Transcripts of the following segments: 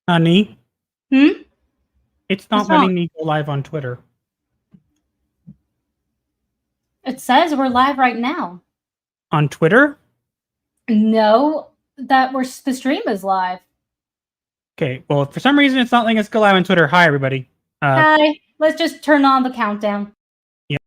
Honey, Hmm? it's not What's wrong? letting me go live on Twitter. It says we're live right now. On Twitter? No, the stream is live. Okay, well, if for some reason it's not letting us go live on Twitter, hi, everybody. Hi, let's just turn on the countdown. Yeah.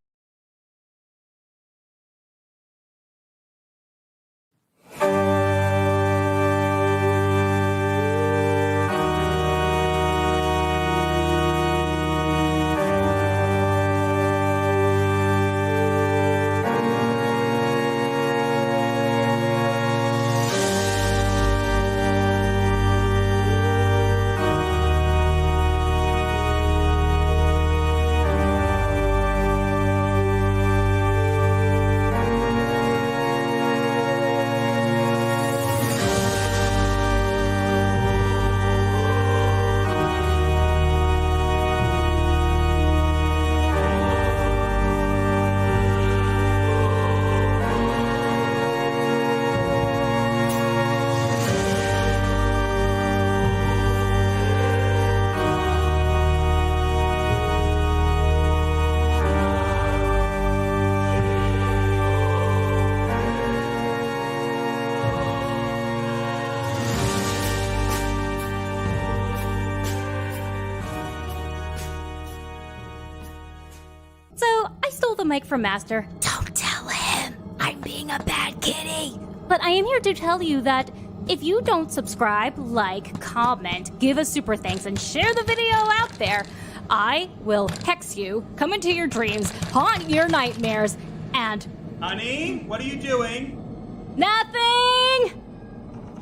So, I stole the mic from Master. Don't tell him. I'm being a bad kitty. But I am here to tell you that if you don't subscribe, like, comment, give a super thanks, and share the video out there, I will hex you, come into your dreams, haunt your nightmares, and... Honey, what are you doing? Nothing!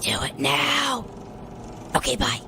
Do it now. Okay, bye.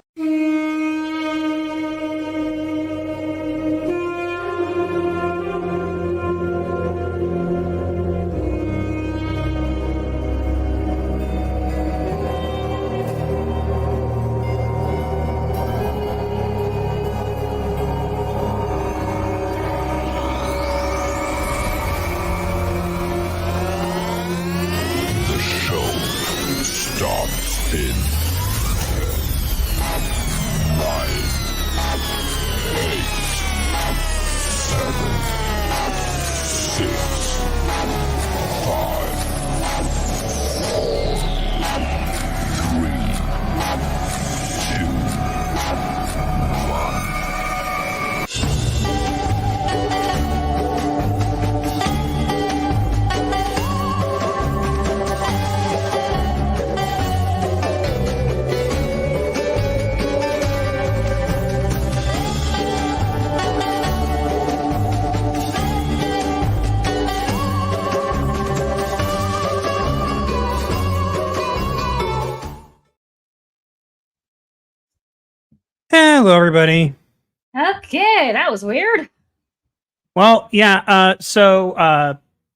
Hello, everybody. Okay, that was weird. Well, yeah,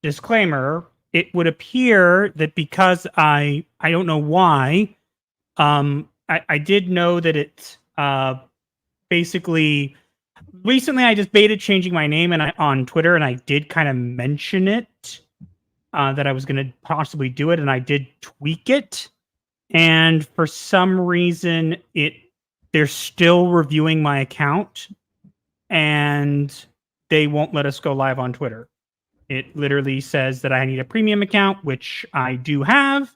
disclaimer, it would appear that because I don't know why, I did know that it, basically, recently I just baited changing my name on Twitter, and I did kind of mention it, that I was going to possibly do it, and I did tweak it, and for some reason, they're still reviewing my account, and they won't let us go live on Twitter. It literally says that I need a premium account, which I do have,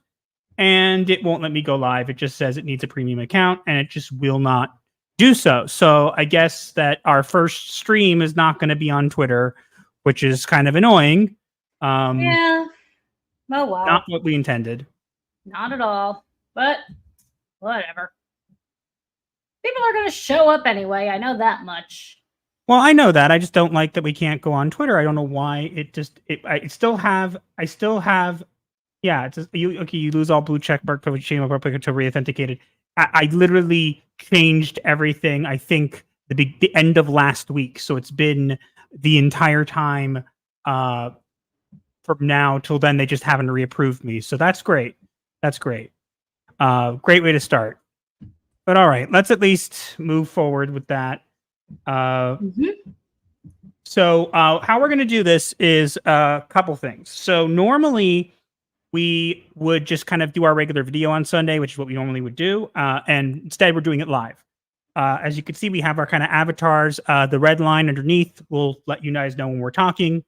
and it won't let me go live. It just says it needs a premium account, and it just will not do so. So I guess that our first stream is not going to be on Twitter, which is kind of annoying. Yeah. Oh, wow. Not what we intended. Not at all. But, whatever. People are going to show up anyway. I know that much. Well, I know that. I just don't like that we can't go on Twitter. I don't know why. I still have. Yeah, it's just, you lose all blue check mark privilege shame to re-authenticated. I literally changed everything. I think the end of last week, so it's been the entire time from now till then. They just haven't reapproved me, so that's great. That's great. Great way to start. But all right, let's at least move forward with that. So how we're going to do this is a couple things. So normally we would just kind of do our regular video on Sunday, which is what we normally would do. And instead we're doing it live. As you can see, we have our kind of avatars. The red line underneath will let you guys know when we're talking,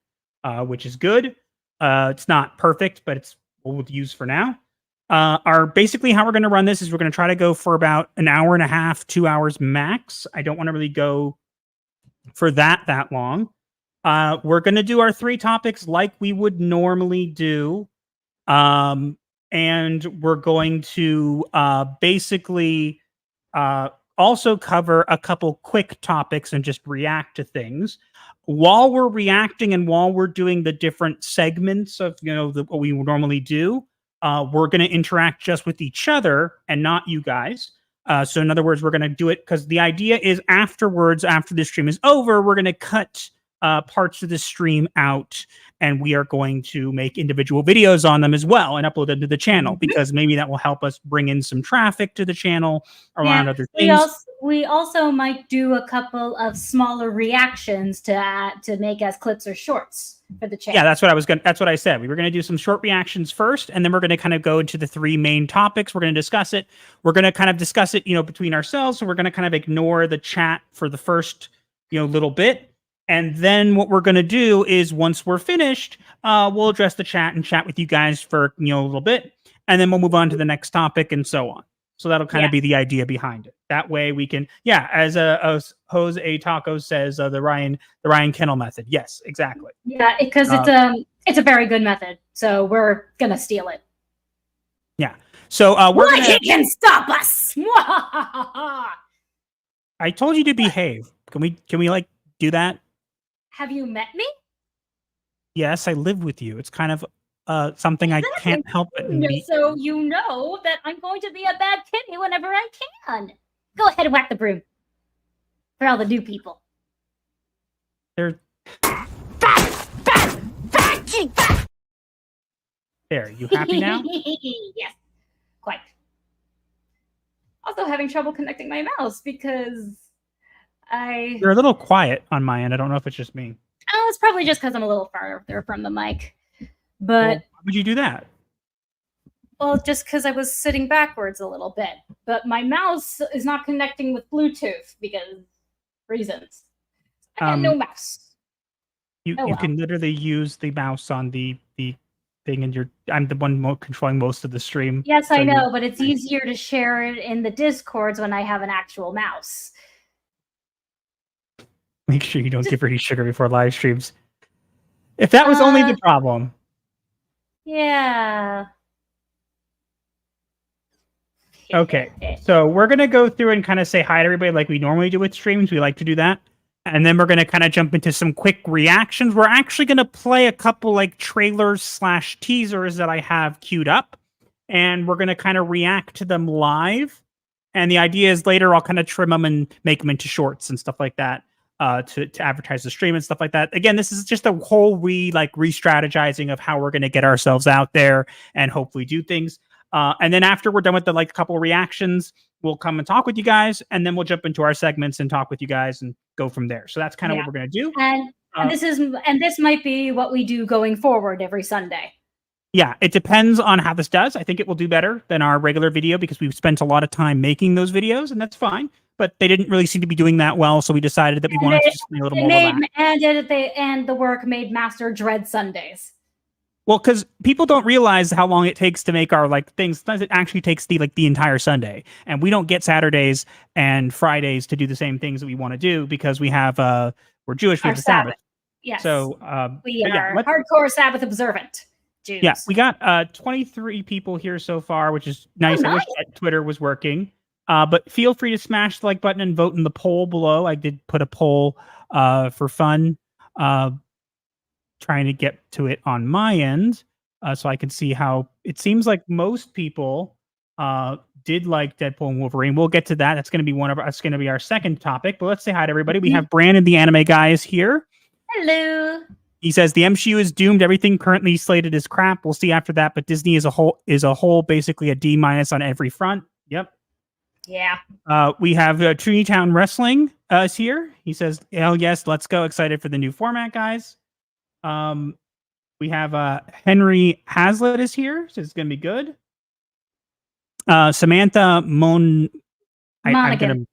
which is good. It's not perfect, but it's what we'll use for now. Basically how we're going to run this is we're going to try to go for about an hour and a half, 2 hours max. I don't want to really go for that long. We're going to do our 3 topics like we would normally do. And we're going to basically also cover a couple quick topics and just react to things. While we're reacting and while we're doing the different segments of what we normally do, we're going to interact just with each other and not you guys. So in other words, we're going to do it because the idea is afterwards, after the stream is over, we're going to cut parts of the stream out, and we are going to make individual videos on them as well and upload them to the channel, because maybe that will help us bring in some traffic to the channel around other things. We also might do a couple of smaller reactions to make as clips or shorts for the channel. Yeah, that's what I said. We were going to do some short reactions first, and then we're going to kind of go into the 3 main topics. We're going to discuss it. We're going to kind of discuss it, between ourselves. So we're going to kind of ignore the chat for the first, little bit. And then what we're going to do is once we're finished, we'll address the chat and chat with you guys for, a little bit. And then we'll move on to the next topic and so on. So that'll kind of be the idea behind it. That way we can, as Jose Taco says, the Ryan Kennel method. Yes, exactly. Yeah, because it's a very good method. So we're going to steal it. Yeah. So he can stop us. I told you to behave. Can we like do that? Have you met me? Yes, I live with you. It's kind of something I can't help but meet. So you know that I'm going to be a bad kitty whenever I can. Go ahead and whack the broom. For all the new people. They're... There, you happy now? Yes, quite. Also having trouble connecting my mouse because you're a little quiet on my end. I don't know if it's just me. Oh, it's probably just because I'm a little farther from the mic. But why would you do that? Well, just because I was sitting backwards a little bit. But my mouse is not connecting with Bluetooth because reasons. I got no mouse. You can literally use the mouse on the thing, and I'm the one controlling most of the stream. Yes, so I know, but it's easier to share it in the Discords when I have an actual mouse. Make sure you don't give her any sugar before live streams. If that was only the problem. Yeah. Okay, so we're going to go through and kind of say hi to everybody like we normally do with streams. We like to do that. And then we're going to kind of jump into some quick reactions. We're actually going to play a couple like trailers / teasers that I have queued up. And we're going to kind of react to them live. And the idea is later I'll kind of trim them and make them into shorts and stuff like that. To advertise the stream and stuff like that. Again, this is just a whole re-strategizing of how we're going to get ourselves out there and hopefully do things. And then after we're done with the couple of reactions, we'll come and talk with you guys, and then we'll jump into our segments and talk with you guys and go from there. So that's kind of what we're going to do. And this might be what we do going forward every Sunday. Yeah, it depends on how this does. I think it will do better than our regular video because we've spent a lot of time making those videos, and that's fine. But they didn't really seem to be doing that well, so we decided that we wanted to just be a little more relaxed. And the work made Master dread Sundays. Well, because people don't realize how long it takes to make our things. It actually takes the entire Sunday, and we don't get Saturdays and Fridays to do the same things that we want to do because we have we're Jewish. We have the Sabbath. Yes. So we are hardcore Sabbath observant Jews. Yeah, we got 23 people here so far, which is nice. I wish that Twitter was working. But feel free to smash the like button and vote in the poll below. I did put a poll for fun, trying to get to it on my end, so I can see how it seems like most people did like Deadpool and Wolverine. We'll get to that. That's going to be that's going to be our second topic. But let's say hi to everybody. We have Brandon, the anime guy, is here. Hello. He says the MCU is doomed. Everything currently slated is crap. We'll see after that. But Disney is a whole basically a D- on every front. Yep. Yeah. We have Trinity Town Wrestling is here. He says, hell yes, let's go. Excited for the new format, guys. We have Henry Hazlitt is here. So it's going to be good. Samantha Monaghan.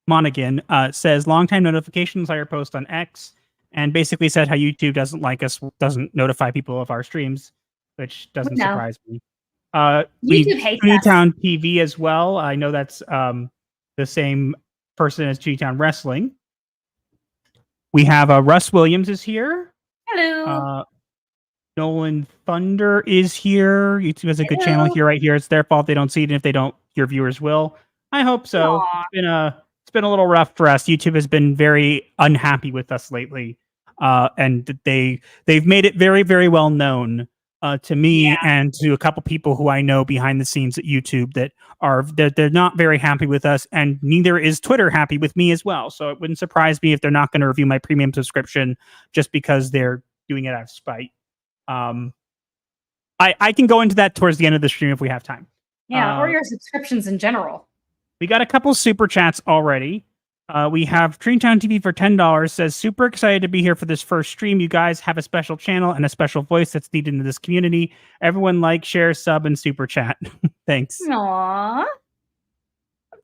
Monaghan says long-time notifications on your post on X, and basically said how YouTube doesn't like us, doesn't notify people of our streams, which doesn't No. surprise me. YouTube hates us. Toontown TV as well. I know that's the same person as Toontown Wrestling. We have Russ Williams is here. Hello. Nolan Thunder is here. YouTube has a good channel here, right here. It's their fault they don't see it, and if they don't, your viewers will. I hope so. Aw. It's been a little rough for us. YouTube has been very unhappy with us lately, and they've made it very, very well known to me and to a couple people who I know behind the scenes at YouTube that they're not very happy with us, and neither is Twitter happy with me as well. So it wouldn't surprise me if they're not going to review my premium subscription just because they're doing it out of spite. I can go into that towards the end of the stream if we have time. Yeah, or your subscriptions in general. We got a couple super chats already. We have Toontown TV for $10 says, super excited to be here for this first stream. You guys have a special channel and a special voice that's needed in this community. Everyone like, share, sub, and super chat. Thanks. Aww.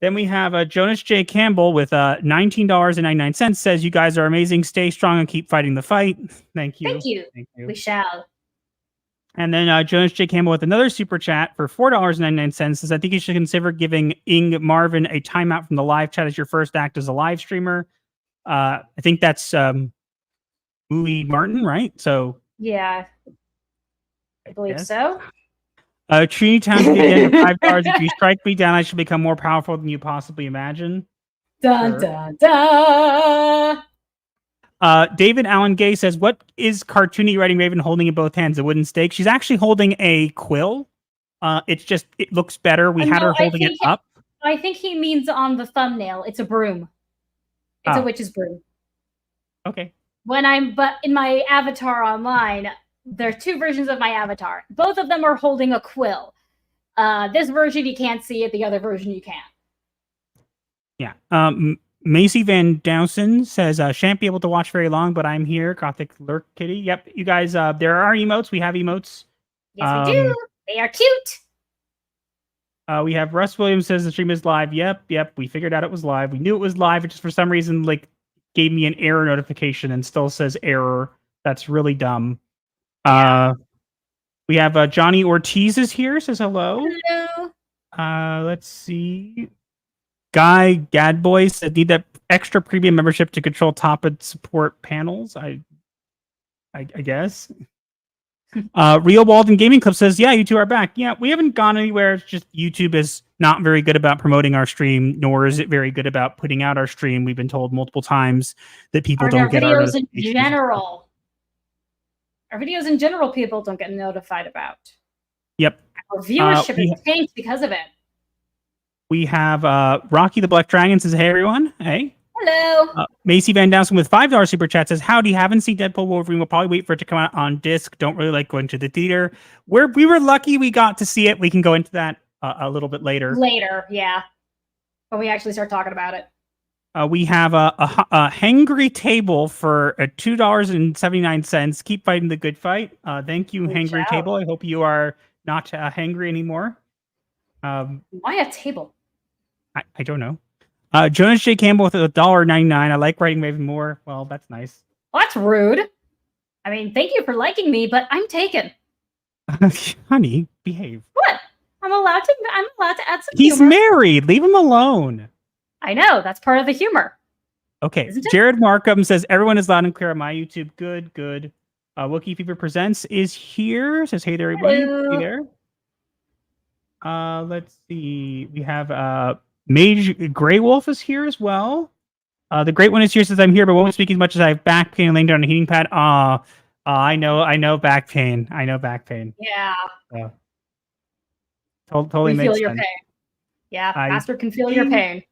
Then we have Jonas J. Campbell with $19.99 says, you guys are amazing. Stay strong and keep fighting the fight. Thank you. Thank you. Thank you. We shall. And then Jonas J. Campbell with another super chat for $4.99 says, I think you should consider giving Ing Marvin a timeout from the live chat as your first act as a live streamer. I think that's Louis Martin, right? So yeah, I believe so. Trinity Town again for $5. If you strike me down, I shall become more powerful than you possibly imagine. Dun, Sure. dun, dun. David Allen Gay says, what is cartoony writing Raven holding in both hands? A wooden stake? She's actually holding a quill. It looks better. We had her holding it up. I think he means on the thumbnail. It's a broom. It's a witch's broom. Okay. But in my avatar online, there are two versions of my avatar. Both of them are holding a quill. This version you can't see it. The other version you can. Yeah. Macy Van Dowson says, shan't be able to watch very long, but I'm here. Gothic Lurk Kitty. Yep, you guys, there are emotes. We have emotes. Yes, we do. They are cute. We have Russ Williams says the stream is live. Yep. We figured out it was live. We knew it was live. It just for some reason gave me an error notification and still says error. That's really dumb. We have Johnny Ortiz is here. Says hello. Hello. Let's see. Guy Gadboy said, need that extra premium membership to control top and support panels. I guess. Real Walden Gaming Club says, yeah, you two are back. Yeah, we haven't gone anywhere. It's just YouTube is not very good about promoting our stream, nor is it very good about putting out our stream. We've been told multiple times that people don't get our videos in general. Our videos in general, people don't get notified about. Yep. Our viewership is tanked because of it. We have Rocky the Black Dragon says, hey, everyone. Hey. Hello. Macy Van Dowson with $5 super chat says, howdy, haven't seen Deadpool Wolverine. We'll probably wait for it to come out on disc. Don't really like going to the theater. We were lucky we got to see it. We can go into that a little bit later. Later, yeah. When we actually start talking about it. We have a hangry table for $2.79. Keep fighting the good fight. Thank you, hangry table. I hope you are not hangry anymore. Why a table? I don't know. Jonas J. Campbell with $1.99. I like writing Raven more. Well, that's nice. Well, that's rude. I mean, thank you for liking me, but I'm taken. Honey, behave. What? I'm allowed to add some He's humor. married. Leave him alone. I know. That's part of the humor. Okay. Jared Markham says, everyone is loud and clear on my YouTube. Good. Wookiee Fever Presents is here. Says, hey there, everybody. Hello. Hey there. Let's see. We have Mage Grey Wolf is here as well. The Great One is here, says I'm here, but won't speak as much as I have back pain laying down on a heating pad. I know back pain. Yeah. Totally we makes feel your sense. pain. Yeah, Master can feel your pain.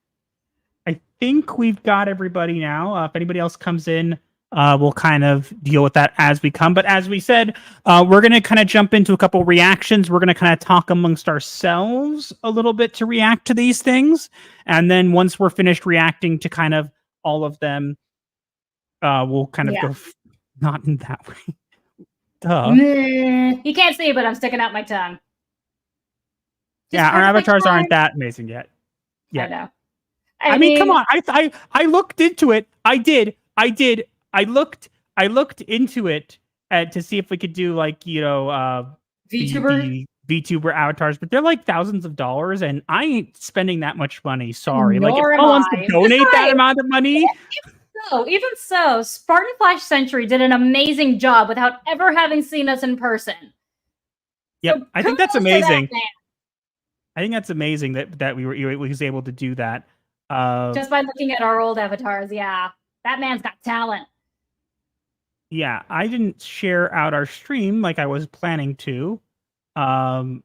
I think we've got everybody now. If anybody else comes in, we'll kind of deal with that as we come. But as we said, we're going to kind of jump into a couple reactions. We're going to kind of talk amongst ourselves a little bit to react to these things. And then once we're finished reacting to kind of all of them, we'll kind of go not in that way. Duh. You can't see it, but I'm sticking out my tongue. Our avatars aren't that amazing yet. I know. I mean, come on. I looked into it. I did. I looked into it to see if we could do like, VTuber? the VTuber avatars, but they're like thousands of dollars, and I ain't spending that much money. Sorry. Like, if Nor am someone wants to I. donate that amount of money, Even so, Spartan Flash Century did an amazing job without ever having seen us in person. yep, So I think that's kudos to that amazing. man. I think that's amazing that we was able to do that. Just by looking at our old avatars, yeah. That man's got talent. Yeah, I didn't share out our stream like I was planning to. You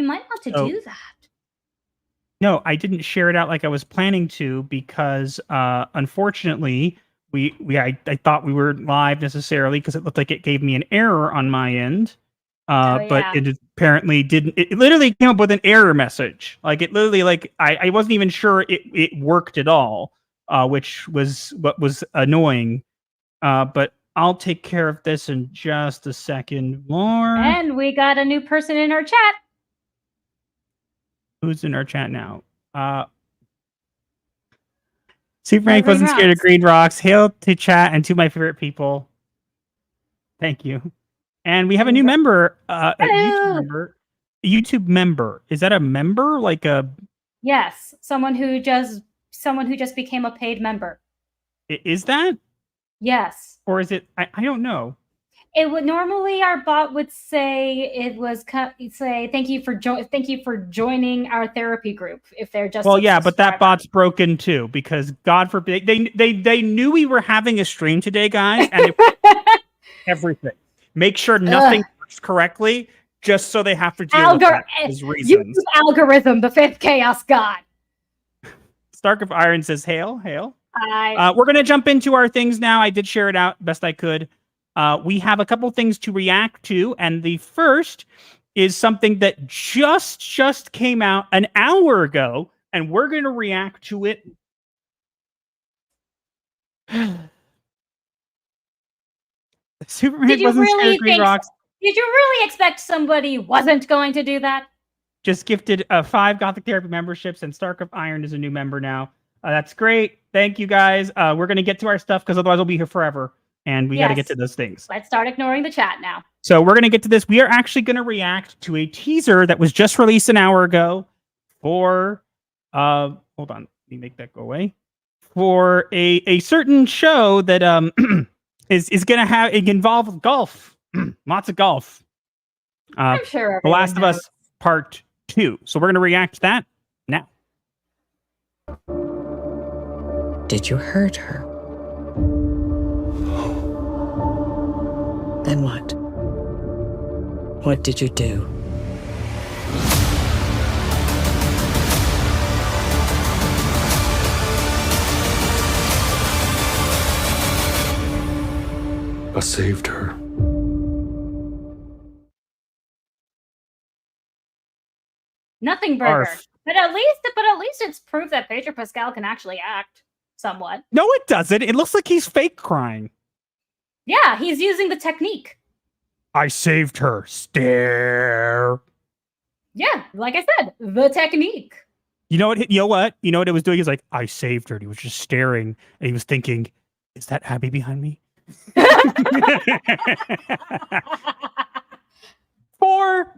might want to so- do that. No, I didn't share it out like I was planning to because, unfortunately, I thought we were live necessarily because it looked like it gave me an error on my end. But yeah. it apparently didn't. It literally came up with an error message. Like it literally, like I wasn't even sure it worked at all, which was what was annoying. But I'll take care of this in just a second more. And we got a new person in our chat. Who's in our chat now? Super Frank wasn't scared of green rocks. Hail to chat and to my favorite people. Thank you. And we have a new member, a YouTube member. Is that a member? Like a Yes, someone who just became a paid member. Is that? Yes. Or is it? I don't know. It would normally our bot would say it was say thank you for joining our therapy group if they're just well, yeah, but that bot's broken too because God forbid they knew we were having a stream today, guys, and everything. Make sure nothing works correctly, just so they have to deal with that as reasons. YouTube algorithm, the fifth chaos god. Stark of Iron says, "Hail, hail." Hi. We're gonna jump into our things now. I did share it out best I could. We have a couple things to react to, and the first is something that just came out an hour ago, and we're gonna react to it. Superman wasn't scared of green rocks. Did you really expect somebody wasn't going to do that? Just gifted 5 Gothic Therapy memberships, and Stark of Iron is a new member now. That's great. Thank you, guys. We're going to get to our stuff because otherwise we'll be here forever, and we got to get to those things. Let's start ignoring the chat now. So we're going to get to this. We are actually going to react to a teaser that was just released an hour ago for... hold on. Let me make that go away. For a certain show that... is going to have it involve golf, lots of golf. I'm sure. The Last of Us Part 2. So we're going to react to that now. Did you hurt her? Then what? What did you do? I saved her. Nothing burger. Arf. But at least it's proof that Pedro Pascal can actually act somewhat. No, it doesn't. It looks like he's fake crying. Yeah, he's using the technique. I saved her. Stare. Yeah, like I said, the technique. You know what? You know what? You know what it was doing? He's like, I saved her. And he was just staring, and he was thinking, "Is that Abby behind me?" Four.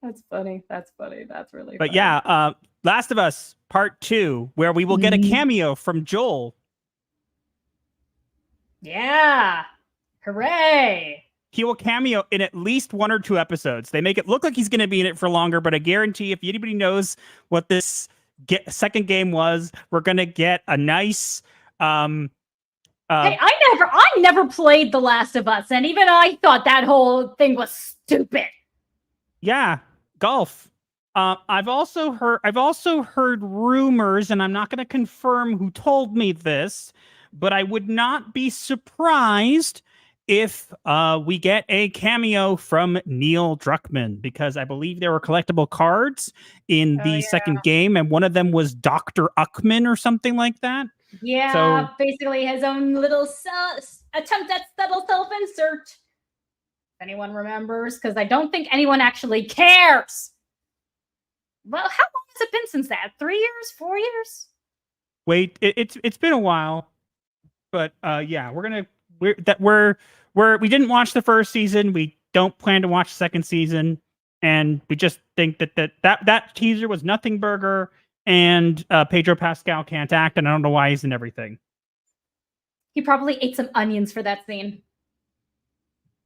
That's funny. That's funny. That's really But funny. yeah, Last of Us Part 2, where we will get a cameo from Joel. Yeah. Hooray. He will cameo in at least 1 or 2 episodes. They make it look like he's going to be in it for longer, but I guarantee if anybody knows what this second game was, we're going to get a nice... hey, I never played The Last of Us, and even I thought that whole thing was stupid. Yeah, golf. I've also heard rumors, and I'm not going to confirm who told me this, but I would not be surprised if we get a cameo from Neil Druckmann, because I believe there were collectible cards in the second game, and one of them was Dr. Uckman or something like that. Yeah, So, basically his own little attempt at subtle self-insert. If anyone remembers, because I don't think anyone actually cares. Well, how long has it been since that? 3 years? 4 years? Wait, it's been a while, but yeah, we didn't watch the first season. We don't plan to watch the second season, and we just think that teaser was nothing burger, and Pedro Pascal can't act, and I don't know why he's in everything. He probably ate some onions for that scene.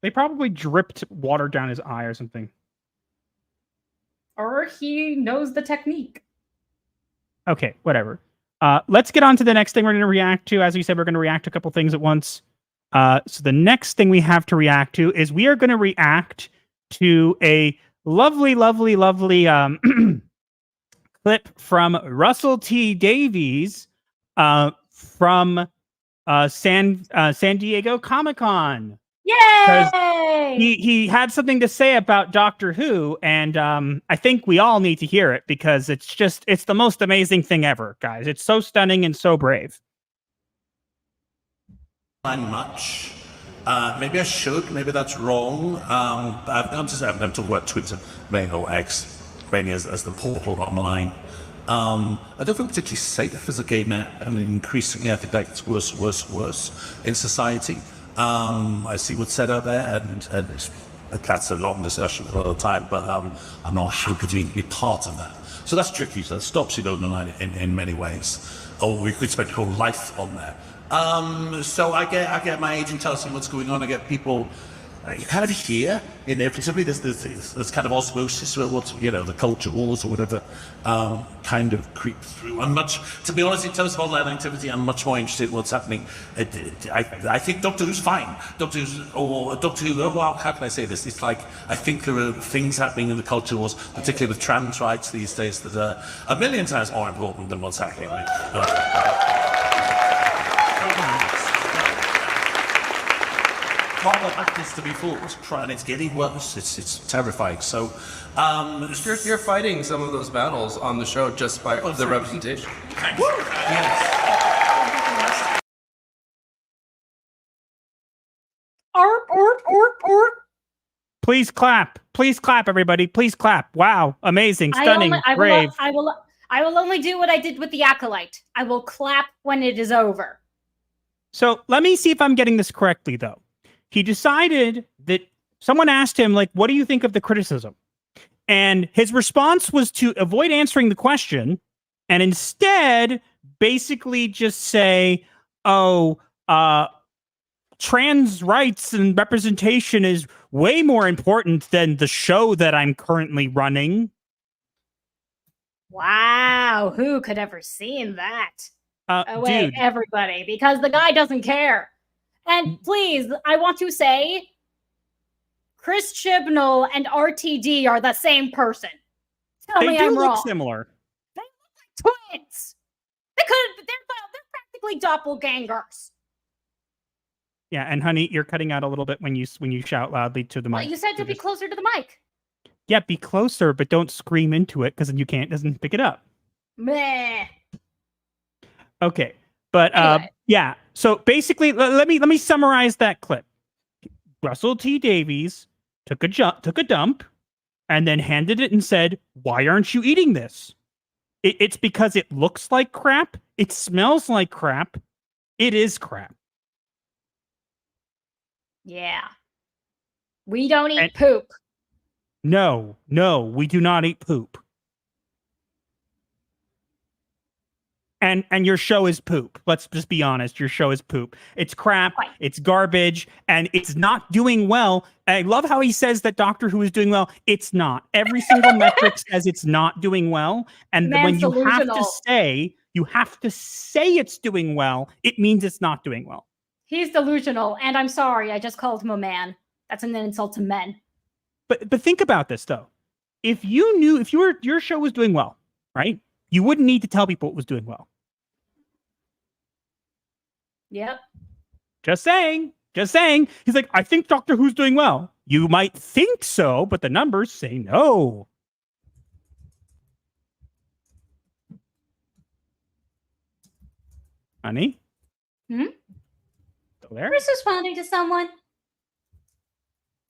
They probably dripped water down his eye or something. Or he knows the technique. Okay, whatever. Let's get on to the next thing we're going to react to. As we said, we're going to react to a couple things at once. So the next thing we have to react to is we are going to react to a lovely, lovely, lovely clip from Russell T. Davies from San Diego Comic-Con. Yay! He had something to say about Doctor Who, and I think we all need to hear it because it's the most amazing thing ever, guys. It's so stunning and so brave. Much. Maybe I should. Maybe that's wrong. I'm talking about Twitter, mainly X, mainly as the portal online. I don't feel particularly safe as a gay man, and increasingly I think that gets worse in society. I see what's said out there, and that's a long discussion for another time, but I'm not happy to be part of that. So that's tricky. So that stops you down the line in many ways. Or we could spend your whole life on there. So I get my agent tells me what's going on. I get people. You kind of hear in every there's kind of osmosis with what's the culture wars or whatever kind of creep through. To be honest, in terms of online activity, I'm much more interested in what's happening. I think Doctor Who's fine. Doctor Who. Well, how can I say this? It's like I think there are things happening in the culture wars, particularly with trans rights these days, that are a million times more important than what's happening. Problematic to be fought, and it's getting worse. It's terrifying. So, you're fighting some of those battles on the show just by the representation. Thanks. Yes. Please clap, everybody. Please clap. Wow, amazing, stunning, brave. I will only do what I did with the Acolyte. I will clap when it is over. So let me see if I'm getting this correctly, though. He decided that someone asked him, like, what do you think of the criticism? And his response was to avoid answering the question and instead basically just say, trans rights and representation is way more important than the show that I'm currently running. Wow, who could ever seen that? Wait, Dude. everybody, because the guy doesn't care. And please, I want to say, Chris Chibnall and RTD are the same person. Tell me I'm wrong. They do look similar. They look like twins. They're practically doppelgangers. Yeah, and honey, you're cutting out a little bit when you shout loudly to the mic. Well, you said to be closer to the mic. Yeah, be closer, but don't scream into it because then doesn't pick it up. Meh. Okay, but Anyway. yeah. So basically, let me summarize that clip. Russell T. Davies took a dump, and then handed it and said, "Why aren't you eating this? It's because it looks like crap. It smells like crap. It is crap." Yeah. We don't eat poop. No, we do not eat poop. And your show is poop. Let's just be honest. Your show is poop. It's crap. Right. It's garbage. And it's not doing well. I love how he says that Doctor Who is doing well. It's not. Every single metric says it's not doing well. And when you have to say it's doing well, it means it's not doing well. He's delusional. And I'm sorry. I just called him a man. That's an insult to men. But think about this, though. If your show was doing well, right? You wouldn't need to tell people it was doing well. Yep. Just saying. He's like, I think Doctor Who's doing well. You might think so, but the numbers say no. Honey? Hmm? Still there? Chris responding to someone.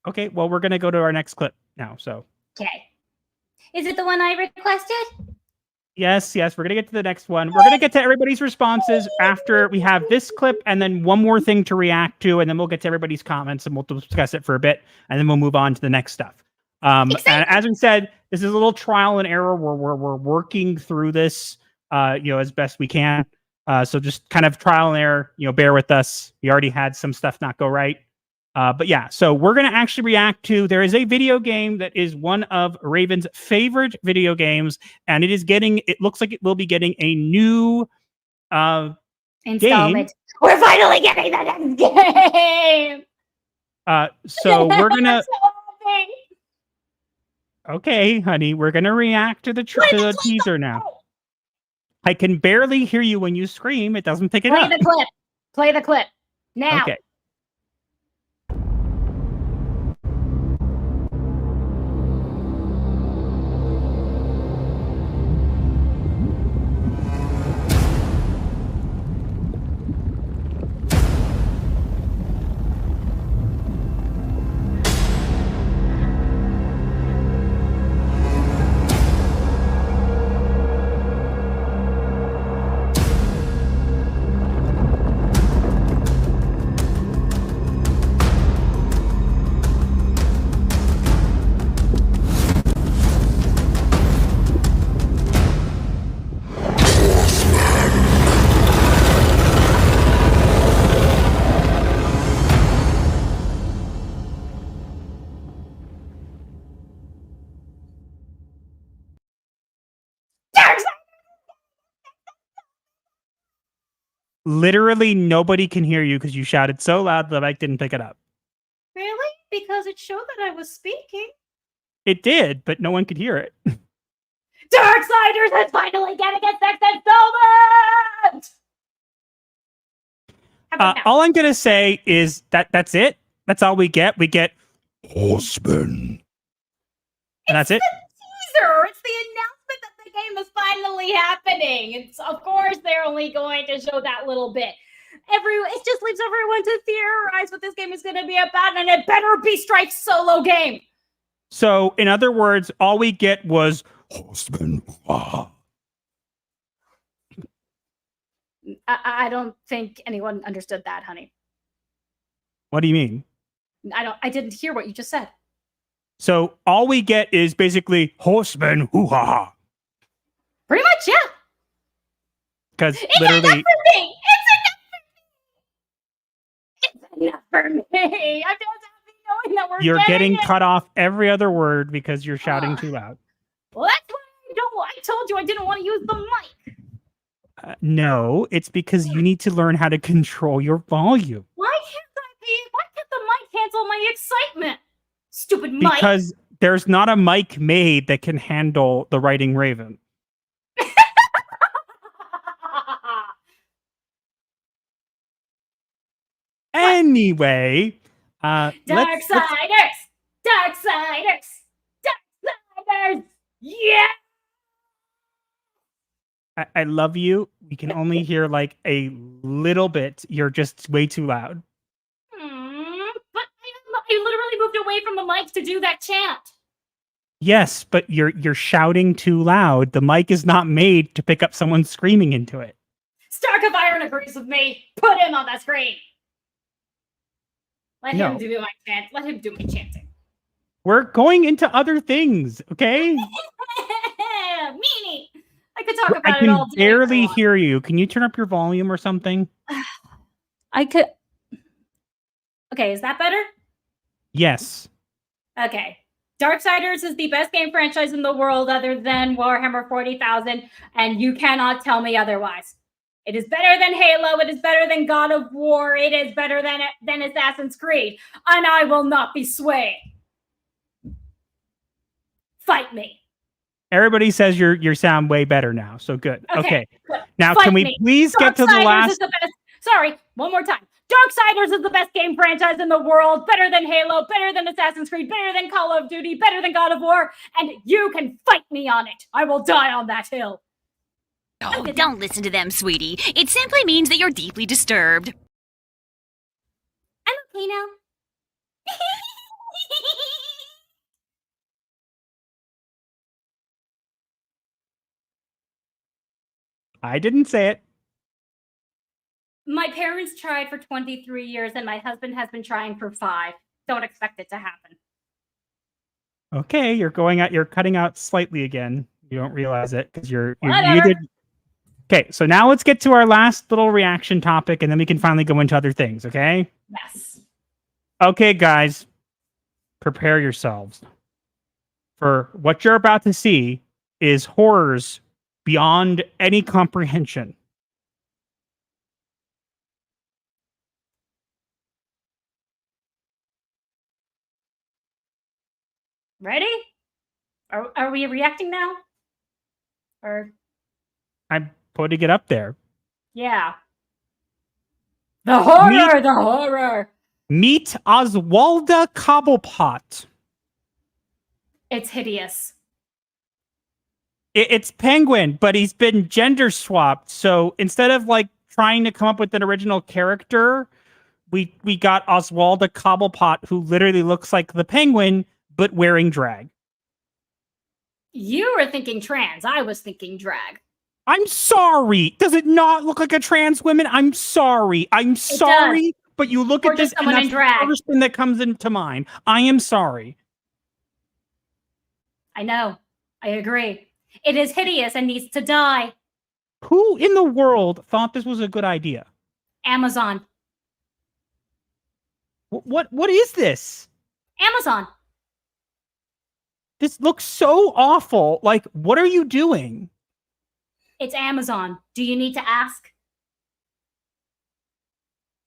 Okay, well, we're going to go to our next clip now, so. Okay. Is it the one I requested? Yes, we're going to get to the next one. We're going to get to everybody's responses after we have this clip and then one more thing to react to, and then we'll get to everybody's comments and we'll discuss it for a bit, and then we'll move on to the next stuff. And as we said, this is a little trial and error where we're working through this, as best we can. So just kind of trial and error, bear with us. We already had some stuff not go right. But yeah, so we're going to actually react to, there is a video game that is one of Raven's favorite video games, and it looks like it will be getting a new installment. Game. We're finally getting the next game. So we're going to, So happy. okay, honey, we're going to react to the teaser now. I can barely hear you when you scream. It doesn't pick it up. Play the clip. Play the clip. Now. Okay. Literally nobody can hear you because you shouted so loud the mic didn't pick it up. Really? Because it showed that I was speaking. It did, but no one could hear it. Darksiders is finally getting its next installment! How about now? All I'm going to say is that's it. That's all we get. We get Husband. and that's it. Teaser! It's the announcement that the game is finally happening. It's of course they're only going to show that little bit. It just leaves everyone to theorize what this game is going to be about, and it better be Strife's solo game. So, in other words, all we get was Husband. I don't think anyone understood that, honey. What do you mean? I didn't hear what you just said. So all we get is basically horseman hoo-ha-ha. Pretty much, yeah. Because It's literally enough for me. It's enough for me. I'm just happy knowing that we're you're getting it. cut off every other word because you're shouting too loud. Well, that's why I told you I didn't want to use the mic. No, it's because you need to learn how to control your volume. Why can't the mic cancel my excitement? Stupid mic. Because there's not a mic made that can handle the writing Raven. Anyway, Darksiders! Darksiders! Darksiders! Yeah! I love you. We can only hear like a little bit. You're just way too loud. But I literally moved away from the mic to do that chant. Yes, but you're shouting too loud. The mic is not made to pick up someone screaming into it. Stark of Iron agrees with me. Put him on the screen. Let him do my chant. Let him do my chanting. We're going into other things, okay? Meanie. I could talk about I it all can day. barely hear you. Can you turn up your volume or something? I could. Okay, is that better? Yes. Okay. Darksiders is the best game franchise in the world other than Warhammer 40,000, and you cannot tell me otherwise. It is better than Halo. It is better than God of War. It is better than Assassin's Creed. And I will not be swayed. Fight me. Everybody says you sound way better now, so good. Okay. Now, Fight can we me. please get to the Darksiders last... is the best. Sorry, one more time. Darksiders is the best game franchise in the world. Better than Halo, better than Assassin's Creed, better than Call of Duty, better than God of War. And you can fight me on it. I will die on that hill. Oh, don't listen to them, sweetie. It simply means that you're deeply disturbed. I'm okay now. I didn't say it. My parents tried for 23 years, and my husband has been trying for 5. Don't expect it to happen. Okay, you're cutting out slightly again. You don't realize it because you Whatever. did. Okay, so now let's get to our last little reaction topic, and then we can finally go into other things, okay? Yes. Okay, guys, prepare yourselves. For what you're about to see is horrors beyond any comprehension. Ready? Are we reacting now? Or I'm putting it up there. yeah. The horror. Meet Oswalda Cobblepot. It's hideous. It's Penguin, but he's been gender swapped. So instead of like trying to come up with an original character, we got Oswalda Cobblepot, who literally looks like the Penguin, but wearing drag. You were thinking trans. I was thinking drag. I'm sorry. Does it not look like a trans woman? I'm sorry. I'm sorry. But you look Or at this just someone and in that's drag. the first thing that comes into mind. I am sorry. I know. I agree. It is hideous and needs to die. Who in the world thought this was a good idea? Amazon. What is this? Amazon. This looks so awful. Like, what are you doing? It's Amazon. Do you need to ask?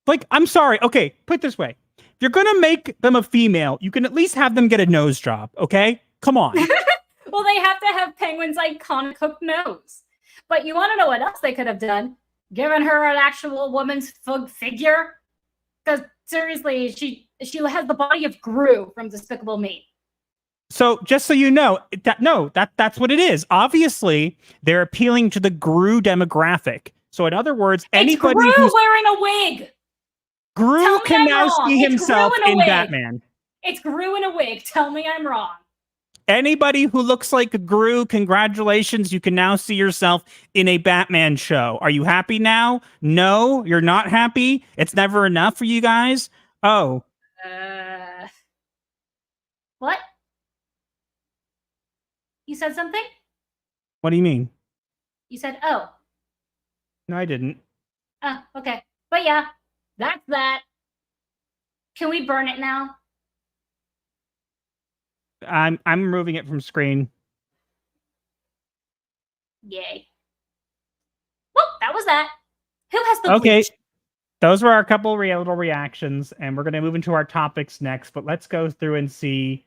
Like, I'm sorry. Okay, put it this way. If you're going to make them a female, you can at least have them get a nose job, okay? Come on. Well, they have to have Penguin's iconic hooked nose. But you want to know what else they could have done? Given her an actual woman's figure? Because seriously, she has the body of Gru from Despicable Me. So just so you know, that's what it is. Obviously, they're appealing to the Gru demographic. So in other words, anybody it's Gru who's wearing a wig. Gru Tell me can I'm now wrong. see It's himself Gru in a in wig. Batman. It's Gru in a wig. Tell me I'm wrong. Anybody who looks like a Gru, congratulations, you can now see yourself in a Batman show. Are you happy now? No, you're not happy? It's never enough for you guys? Oh. What? You said something? What do you mean? You said, oh. No, I didn't. Okay. But yeah, that's that. Can we burn it now? I'm removing it from screen. Yay. Well, that was that. Who has the Okay. bleach? Those were our couple little reactions, and we're going to move into our topics next. But let's go through and see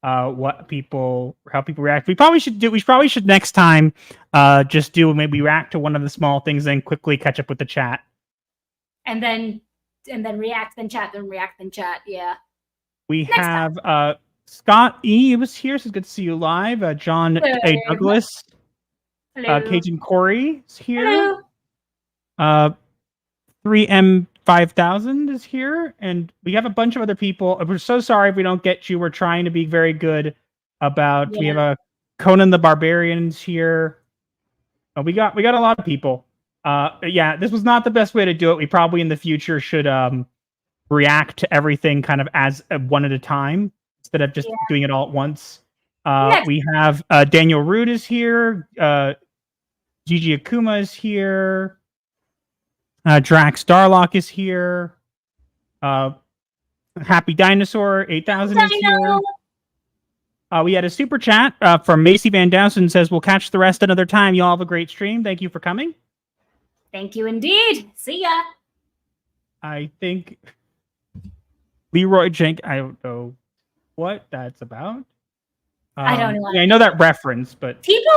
how people react. We probably should next time just do maybe react to one of the small things, then quickly catch up with the chat. And then react, then chat, then react, then chat. Yeah. We Next have Scott E was here, so it's good to see you live. John Hello. A. Douglas, Hello. Cajun Corey is here. Hello. 3M5000 is here, and we have a bunch of other people. We're so sorry if we don't get you. We're trying to be very good about. Yeah. We have a Conan the Barbarian's here. We got a lot of people. Yeah, this was not the best way to do it. We probably in the future should react to everything kind of as one at a time instead of just doing it all at once. We have Daniel Root is here. Gigi Akuma is here. Drax Darlock is here. Happy Dinosaur 8000 is here. We had a super chat from Macy Van Dowson, says, we'll catch the rest another time. You all have a great stream. Thank you for coming. Thank you indeed. See ya. I think Leroy Jenk, I don't know what that's about. I don't know. I know that reference, but People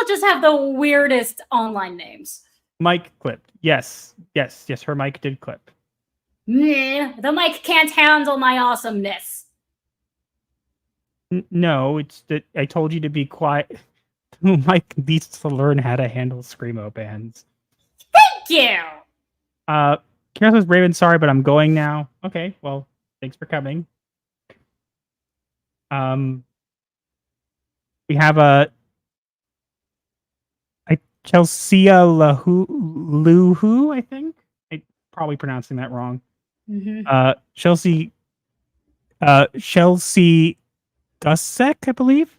just have the weirdest online names. Mic clipped. Yes, her mic did clip. Meh, the mic can't handle my awesomeness. No, it's that I told you to be quiet. Mike needs to learn how to handle screamo bands. Thank you. Karen says, Raven, sorry, but I'm going now. Okay, well, thanks for coming. We have Chelsea Luhu, I think. I'm probably pronouncing that wrong. Chelsea Gussek, I believe.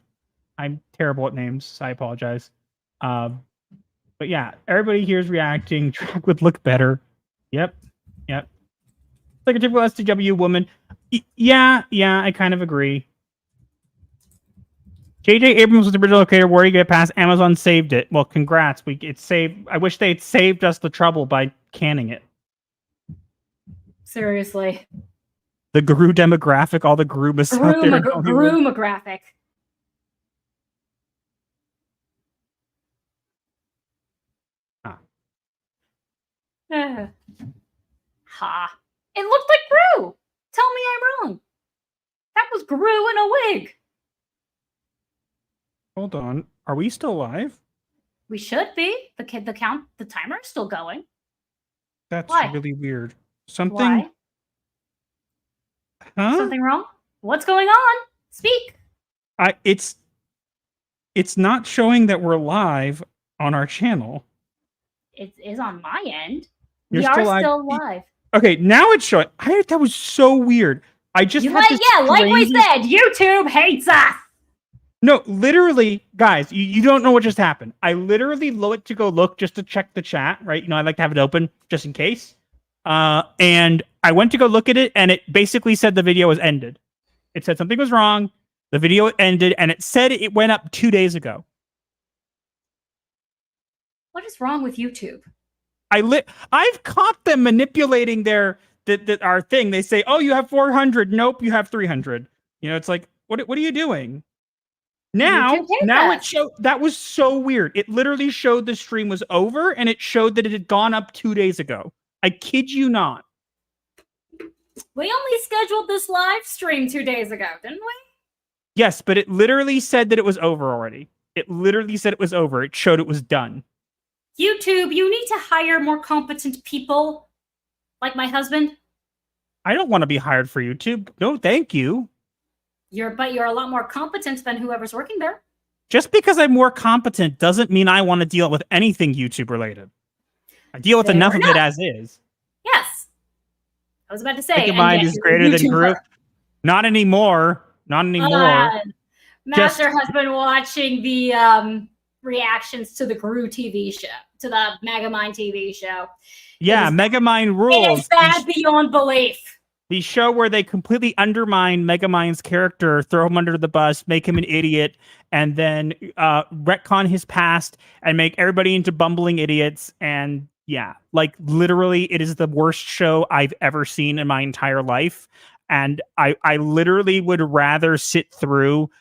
I'm terrible at names, so I apologize. But yeah, everybody here is reacting. Track would look better. Yep. Like a typical STW woman. Yeah, I kind of agree. J.J. Abrams was the original creator. Where you get past Amazon saved it. Well, congrats. It's saved. I wish they'd saved us the trouble by canning it. Seriously. The Guru demographic, all the Guru-mas out there. Guru-graphic. Ha. It looked like Gru. Tell me I'm wrong. That was Gru in a wig. Hold on. Are we still live? We should be. The timer is still going. That's Why? really weird. Something. Why? Huh? Something wrong? What's going on? Speak. It's not showing that we're live on our channel. It is on my end. You're we still are live. still live. Okay, now it's showing. That was so weird. I just had this like we strangest- said, YouTube hates us. No, literally, guys, you don't know what just happened. I literally went to go look just to check the chat, right? I like to have it open just in case. And I went to go look at it, and it basically said the video was ended. It said something was wrong. The video ended, and it said it went up 2 days ago. What is wrong with YouTube? I've caught them manipulating our thing. They say, "Oh, you have 400." Nope, you have 300. It's like, what are you doing? Now it showed. That was so weird. It literally showed the stream was over, and it showed that it had gone up 2 days ago. I kid you not. We only scheduled this live stream 2 days ago, didn't we? Yes, but it literally said that it was over already. It literally said it was over. It showed it was done. YouTube, you need to hire more competent people, like my husband. I don't want to be hired for YouTube. No, thank you. But you're a lot more competent than whoever's working there. Just because I'm more competent doesn't mean I want to deal with anything YouTube related. I deal with enough of it as is. Yes. I was about to say. Mind is greater than Group. Not anymore. Not anymore. Master has been watching the reactions to the Gru TV show, to the Megamind TV show. Yeah, Megamind rules. It is bad beyond belief. The show where they completely undermine Megamind's character, throw him under the bus, make him an idiot, and then retcon his past and make everybody into bumbling idiots. And yeah, literally, it is the worst show I've ever seen in my entire life. And I literally would rather sit through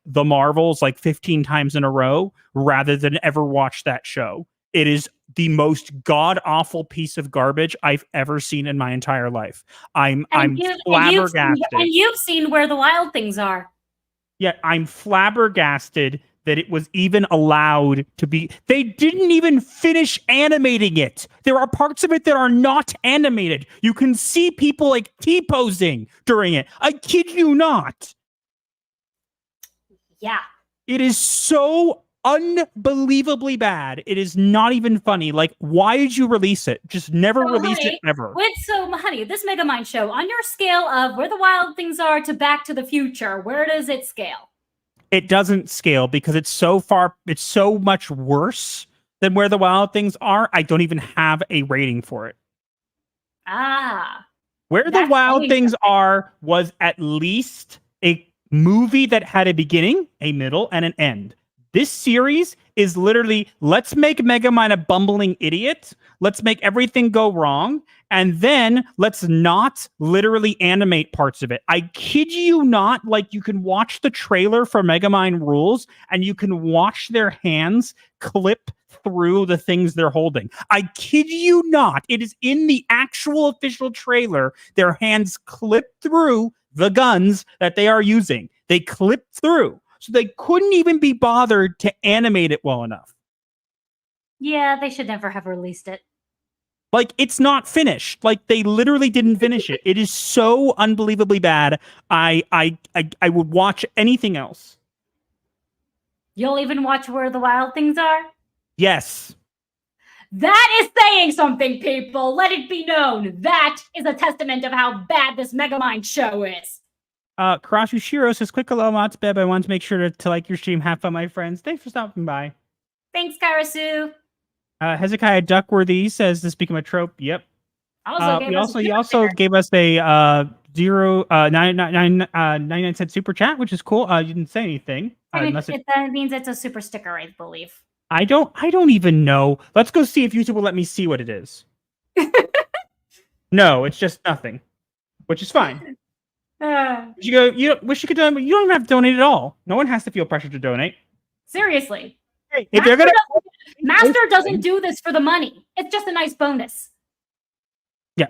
the Marvels 15 times in a row rather than ever watch that show. It is the most god-awful piece of garbage I've ever seen in my entire life. I'm flabbergasted. And you've seen Where the Wild Things Are. Yeah, I'm flabbergasted that it was even allowed to be. They didn't even finish animating it. There are parts of it that are not animated. You can see people T-posing during it. I kid you not. Yeah. It is so unbelievably bad. It is not even funny. Why did you release it? Just never release it ever. Honey, this Megamind show, on your scale of Where the Wild Things Are to Back to the Future, where does it scale? It doesn't scale because it's so much worse than Where the Wild Things Are. I don't even have a rating for it. Where the Wild Things Are was at least a movie that had a beginning, a middle, and an end. This series is literally, let's make Megamind a bumbling idiot. Let's make everything go wrong. And then let's not literally animate parts of it. I kid you not, you can watch the trailer for Megamind Rules and you can watch their hands clip through the things they're holding. I kid you not. It is in the actual official trailer. Their hands clip through the guns that they are using. They clip through. So they couldn't even be bothered to animate it well enough. Yeah, they should never have released it. It's not finished. They literally didn't finish it. It is so unbelievably bad. I would watch anything else. You'll even watch Where the Wild Things Are? Yes. That is saying something, people. Let it be known. That is a testament of how bad this Megamind show is. Karasu Shiro says, quick hello, Mott's Beb. I want to make sure to like your stream. Have fun, my friends. Thanks for stopping by. Thanks, Karasu. Hezekiah Duckworthy says, this become a trope. Yep. He also gave us a 99 cent super chat, which is cool. You didn't say anything. That means it's a super sticker, I believe. I don't even know. Let's go see if YouTube will let me see what it is. No, it's just nothing, which is fine. You go. You wish you could donate. You don't even have to donate at all. No one has to feel pressure to donate. Seriously, hey, if they're gonna, Master doesn't do this for the money. It's just a nice bonus. Yeah.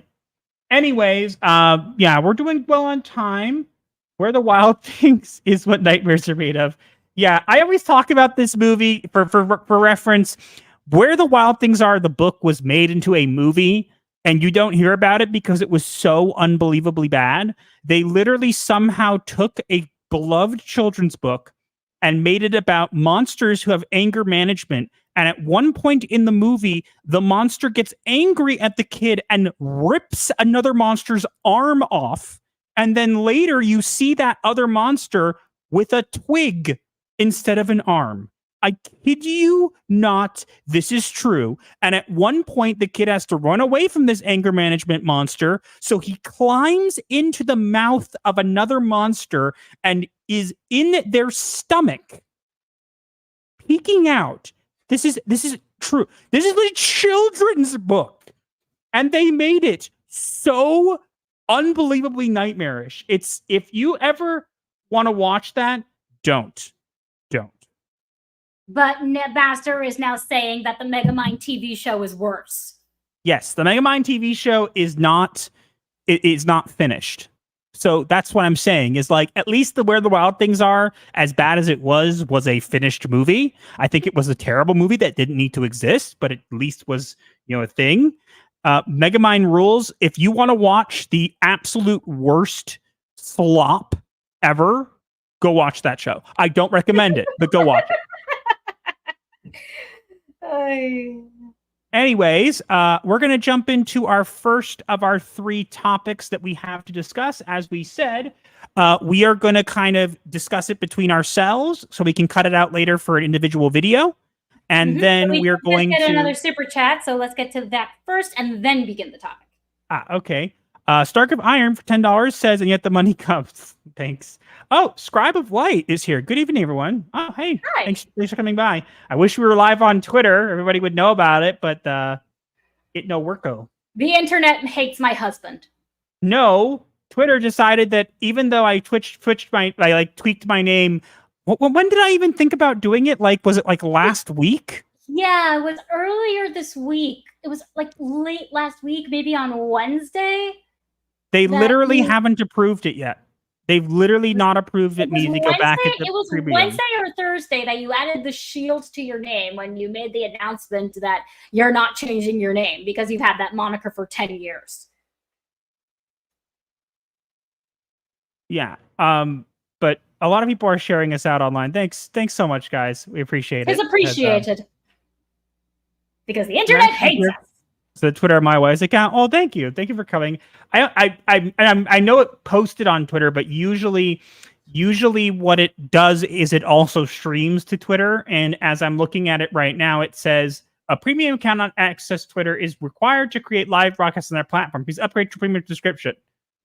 Anyways, we're doing well on time. Where the Wild Things is what nightmares are made of. Yeah, I always talk about this movie for reference. Where the Wild Things Are, the book was made into a movie, and you don't hear about it because it was so unbelievably bad. They literally somehow took a beloved children's book and made it about monsters who have anger management. And at one point in the movie, the monster gets angry at the kid and rips another monster's arm off. And then later you see that other monster with a twig instead of an arm. I kid you not, this is true. And at one point, the kid has to run away from this anger management monster. So he climbs into the mouth of another monster and is in their stomach, peeking out. This is true. This is a children's book. And they made it so unbelievably nightmarish. It's, if you ever want to watch that, don't. But Master is now saying that the Megamind TV show is worse. Yes, the Megamind TV show is not finished. So that's what I'm saying is, like, at least Where the Wild Things Are, as bad as it was a finished movie. I think it was a terrible movie that didn't need to exist, but at least was, a thing. Megamind rules. If you want to watch the absolute worst slop ever, go watch that show. I don't recommend it, but go watch it. Anyways, we're going to jump into our first of our 3 topics that we have to discuss. As we said, we are going to kind of discuss it between ourselves so we can cut it out later for an individual video. And then we're going to get another super chat. So let's get to that first and then begin the topic. Okay. Stark of Iron for $10 says, and yet the money comes. Thanks. Oh, Scribe of Light is here. Good evening, everyone. Oh, hey. Hi. Thanks for coming by. I wish we were live on Twitter. Everybody would know about it, but it no worko. The internet hates my husband. No, Twitter decided that even though I tweaked my name. When did I even think about doing it? Like, was it like last week? Yeah, it was earlier this week. It was like late last week, maybe on Wednesday. They literally haven't approved it yet. They've literally not approved it. Means to go back. It was Wednesday or Thursday that you added the shield to your name when you made the announcement that you're not changing your name because you've had that moniker for 10 years. Yeah. But a lot of people are sharing us out online. Thanks so much, guys. We appreciate it. It's appreciated. Because the internet hates us. So the Twitter My Wise account. Oh, thank you for coming. I know it posted on Twitter, but usually what it does is it also streams to Twitter. And as I'm looking at it right now, it says a premium account on Access Twitter is required to create live broadcasts on their platform. Please upgrade to premium subscription.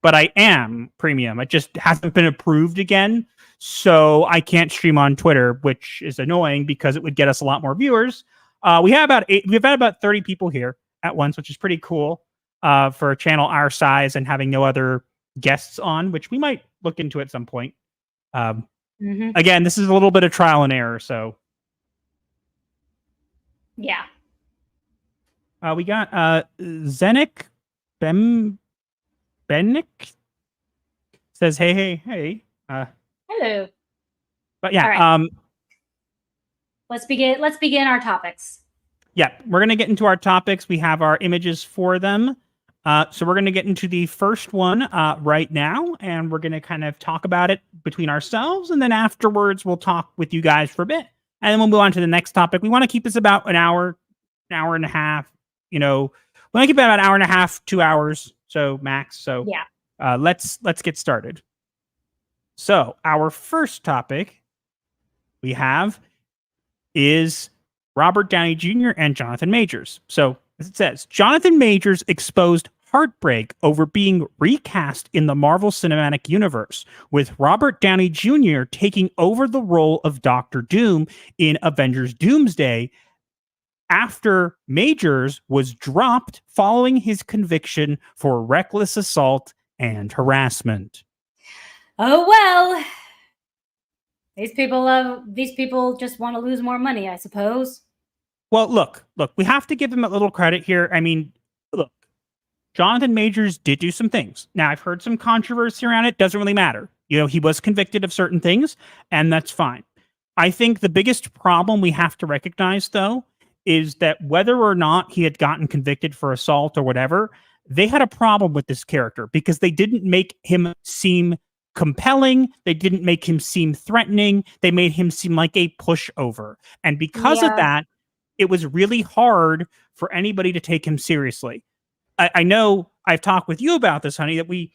But I am premium. It just hasn't been approved again, so I can't stream on Twitter, which is annoying because it would get us a lot more viewers. We've had about 30 people here at once, which is pretty cool for a channel our size and having no other guests on, which we might look into at some point. Again, this is a little bit of trial and error, so. Yeah. We got Zenik Bennick says, hey. Hello. But yeah, right. Let's begin our topics. Yeah, we're going to get into our topics. We have our images for them. So we're going to get into the first one right now, and we're going to kind of talk about it between ourselves, and then afterwards we'll talk with you guys for a bit. and then we'll move on to the next topic. We want to keep this about an hour and a half. We want to keep it about an hour and a half, 2 hours, so max. So yeah, let's get started. So our first topic we have is Robert Downey Jr. and Jonathan Majors. So as it says, Jonathan Majors exposed heartbreak over being recast in the Marvel Cinematic Universe, with Robert Downey Jr. taking over the role of Doctor Doom in Avengers Doomsday after Majors was dropped following his conviction for reckless assault and harassment. Oh well. These people just want to lose more money, I suppose. Well, look, we have to give him a little credit here. I mean, look, Jonathan Majors did do some things. Now, I've heard some controversy around it. Doesn't really matter. He was convicted of certain things, and that's fine. I think the biggest problem we have to recognize, though, is that whether or not he had gotten convicted for assault or whatever, they had a problem with this character because they didn't make him seem compelling. They didn't make him seem threatening. They made him seem like a pushover. And because of that, it was really hard for anybody to take him seriously. I know I've talked with you about this, honey, that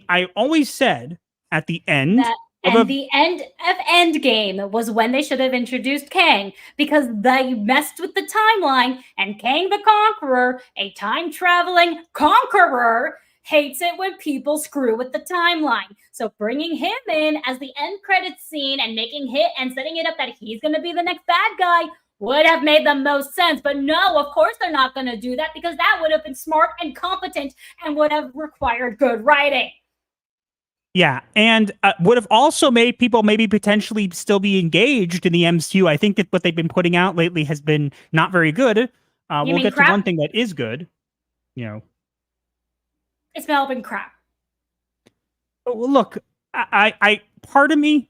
I always said at the end the end of Endgame was when they should have introduced Kang, because they messed with the timeline, and Kang the Conqueror, a time-traveling conqueror, hates it when people screw with the timeline. So bringing him in as the end credits scene and making hit and setting it up that he's going to be the next bad guy would have made the most sense. But no, of course they're not going to do that, because that would have been smart and competent and would have required good writing. Yeah, and would have also made people maybe potentially still be engaged in the MCU. I think that what they've been putting out lately has been not very good. We'll get to one thing that is good. It's all been crap. Look, I part of me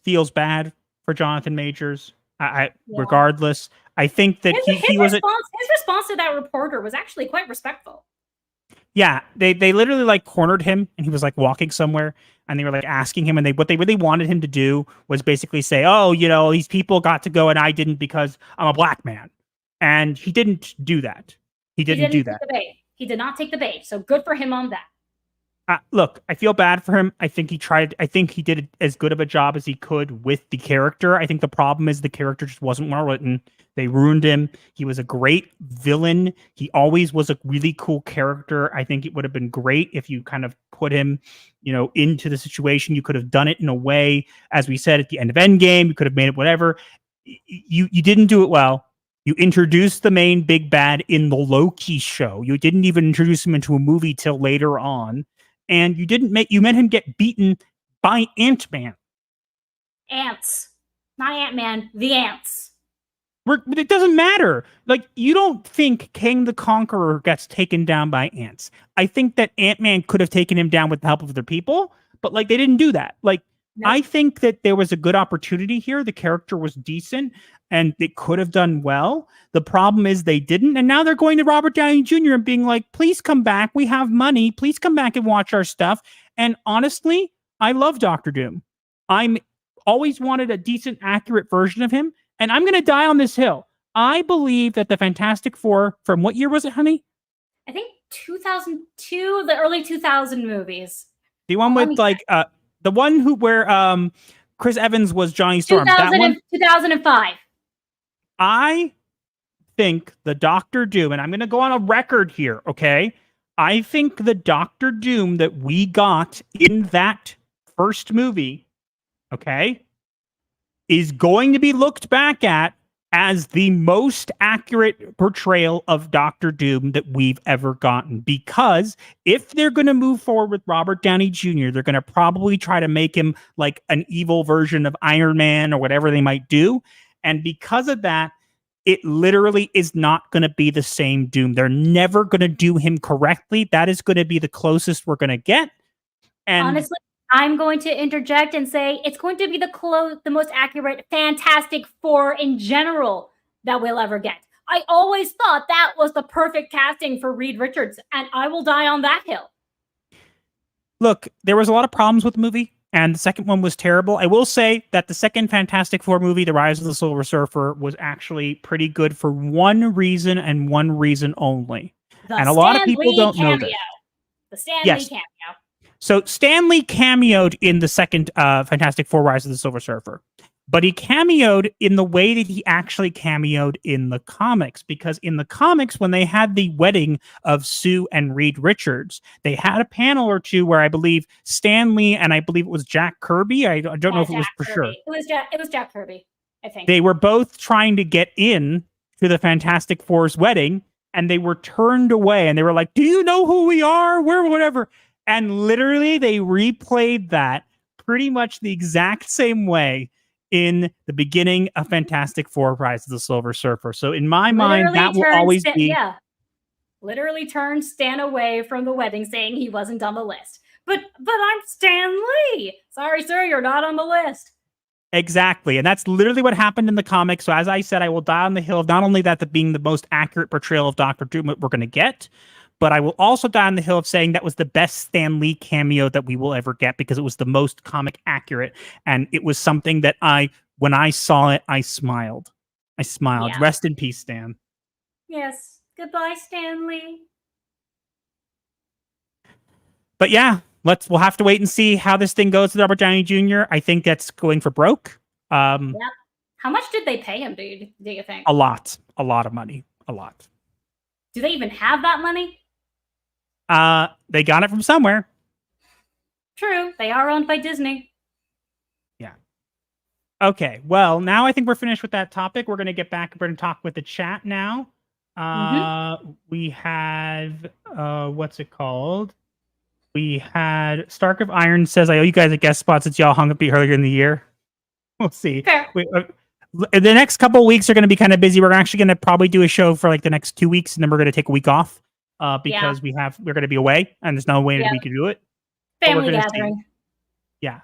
feels bad for Jonathan Majors. Regardless, I think that he was his response to that reporter was actually quite respectful. Yeah, they literally like cornered him, and he was like walking somewhere, and they were like asking him, and what they really wanted him to do was basically say, "Oh, these people got to go and I didn't because I'm a black man," and he didn't do that. He didn't do that. He did not take the bait. So good for him on that. Look, I feel bad for him. I think he did as good of a job as he could with the character. I think the problem is the character just wasn't well written. They ruined him. He was a great villain. He always was a really cool character. I think it would have been great if you kind of put him, into the situation. You could have done it in a way, as we said at the end of Endgame, you could have made it whatever. You didn't do it well. You introduced the main big bad in the Loki show. You didn't even introduce him into a movie till later on. And you made him get beaten by Ant-Man. Ants. Not Ant-Man, the ants. It doesn't matter. Like, you don't think Kang the Conqueror gets taken down by ants. I think that Ant-Man could have taken him down with the help of other people, but they didn't do that. No. I think that there was a good opportunity here. The character was decent, and it could have done well. The problem is they didn't, and now they're going to Robert Downey Jr. and being like, please come back. We have money. Please come back and watch our stuff. And honestly, I love Dr. Doom. I'm always wanted a decent, accurate version of him, and I'm going to die on this hill. I believe that the Fantastic Four, from what year was it, honey? I think 2002, the early 2000 movies. The one with the one where Chris Evans was Johnny Storm. 2005. I think the Doctor Doom, and I'm going to go on a record here, okay? I think the Doctor Doom that we got in that first movie, okay, is going to be looked back at as the most accurate portrayal of Doctor Doom that we've ever gotten. Because if they're going to move forward with Robert Downey Jr., they're going to probably try to make him like an evil version of Iron Man or whatever they might do. And because of that, it literally is not going to be the same Doom. They're never going to do him correctly. That is going to be the closest we're going to get. And honestly, I'm going to interject and say it's going to be the most accurate Fantastic Four in general that we'll ever get. I always thought that was the perfect casting for Reed Richards, and I will die on that hill. Look, there was a lot of problems with the movie, and the second one was terrible. I will say that the second Fantastic Four movie, The Rise of the Silver Surfer, was actually pretty good for one reason and one reason only. And a lot of people don't know this. The Stan Lee cameo. So Stan Lee cameoed in the second Fantastic Four: Rise of the Silver Surfer, but he cameoed in the way that he actually cameoed in the comics. Because in the comics, when they had the wedding of Sue and Reed Richards, they had a panel or two where I believe Stan Lee and I believe it was Jack Kirby. I don't know if it was for sure. It was Jack Kirby, I think. They were both trying to get in to the Fantastic Four's wedding, and they were turned away. And they were like, "Do you know who we are? We're whatever." And literally, they replayed that pretty much the exact same way in the beginning of Fantastic Four: Rise of the Silver Surfer. So in my mind, that will always be... Yeah. Literally turned Stan away from the wedding saying he wasn't on the list. But I'm Stan Lee. Sorry, sir, you're not on the list. Exactly. And that's literally what happened in the comics. So as I said, I will die on the hill of not only that being the most accurate portrayal of Dr. Doom we're going to get, but I will also die on the hill of saying that was the best Stan Lee cameo that we will ever get, because it was the most comic accurate. And it was something that when I saw it, I smiled. Yeah. Rest in peace, Stan. Yes. Goodbye, Stan Lee. But yeah, we'll have to wait and see how this thing goes with Robert Downey Jr. I think that's going for broke. Yeah. How much did they pay him, do you think? A lot of money. A lot. Do they even have that money? They got it from somewhere. True. They are owned by Disney. Yeah. Okay. Well, now I think we're finished with that topic. We're going to get back. We're going to talk with the chat now. We have, what's it called? We had Stark of Iron says, I owe you guys a guest spot since y'all hung up earlier in the year. We'll see. Fair. The next couple of weeks are going to be kind of busy. We're actually going to probably do a show for like the next 2 weeks, and then we're going to take a week off because we're going to be away, and there's no way that we can do it. Family gathering. Yeah.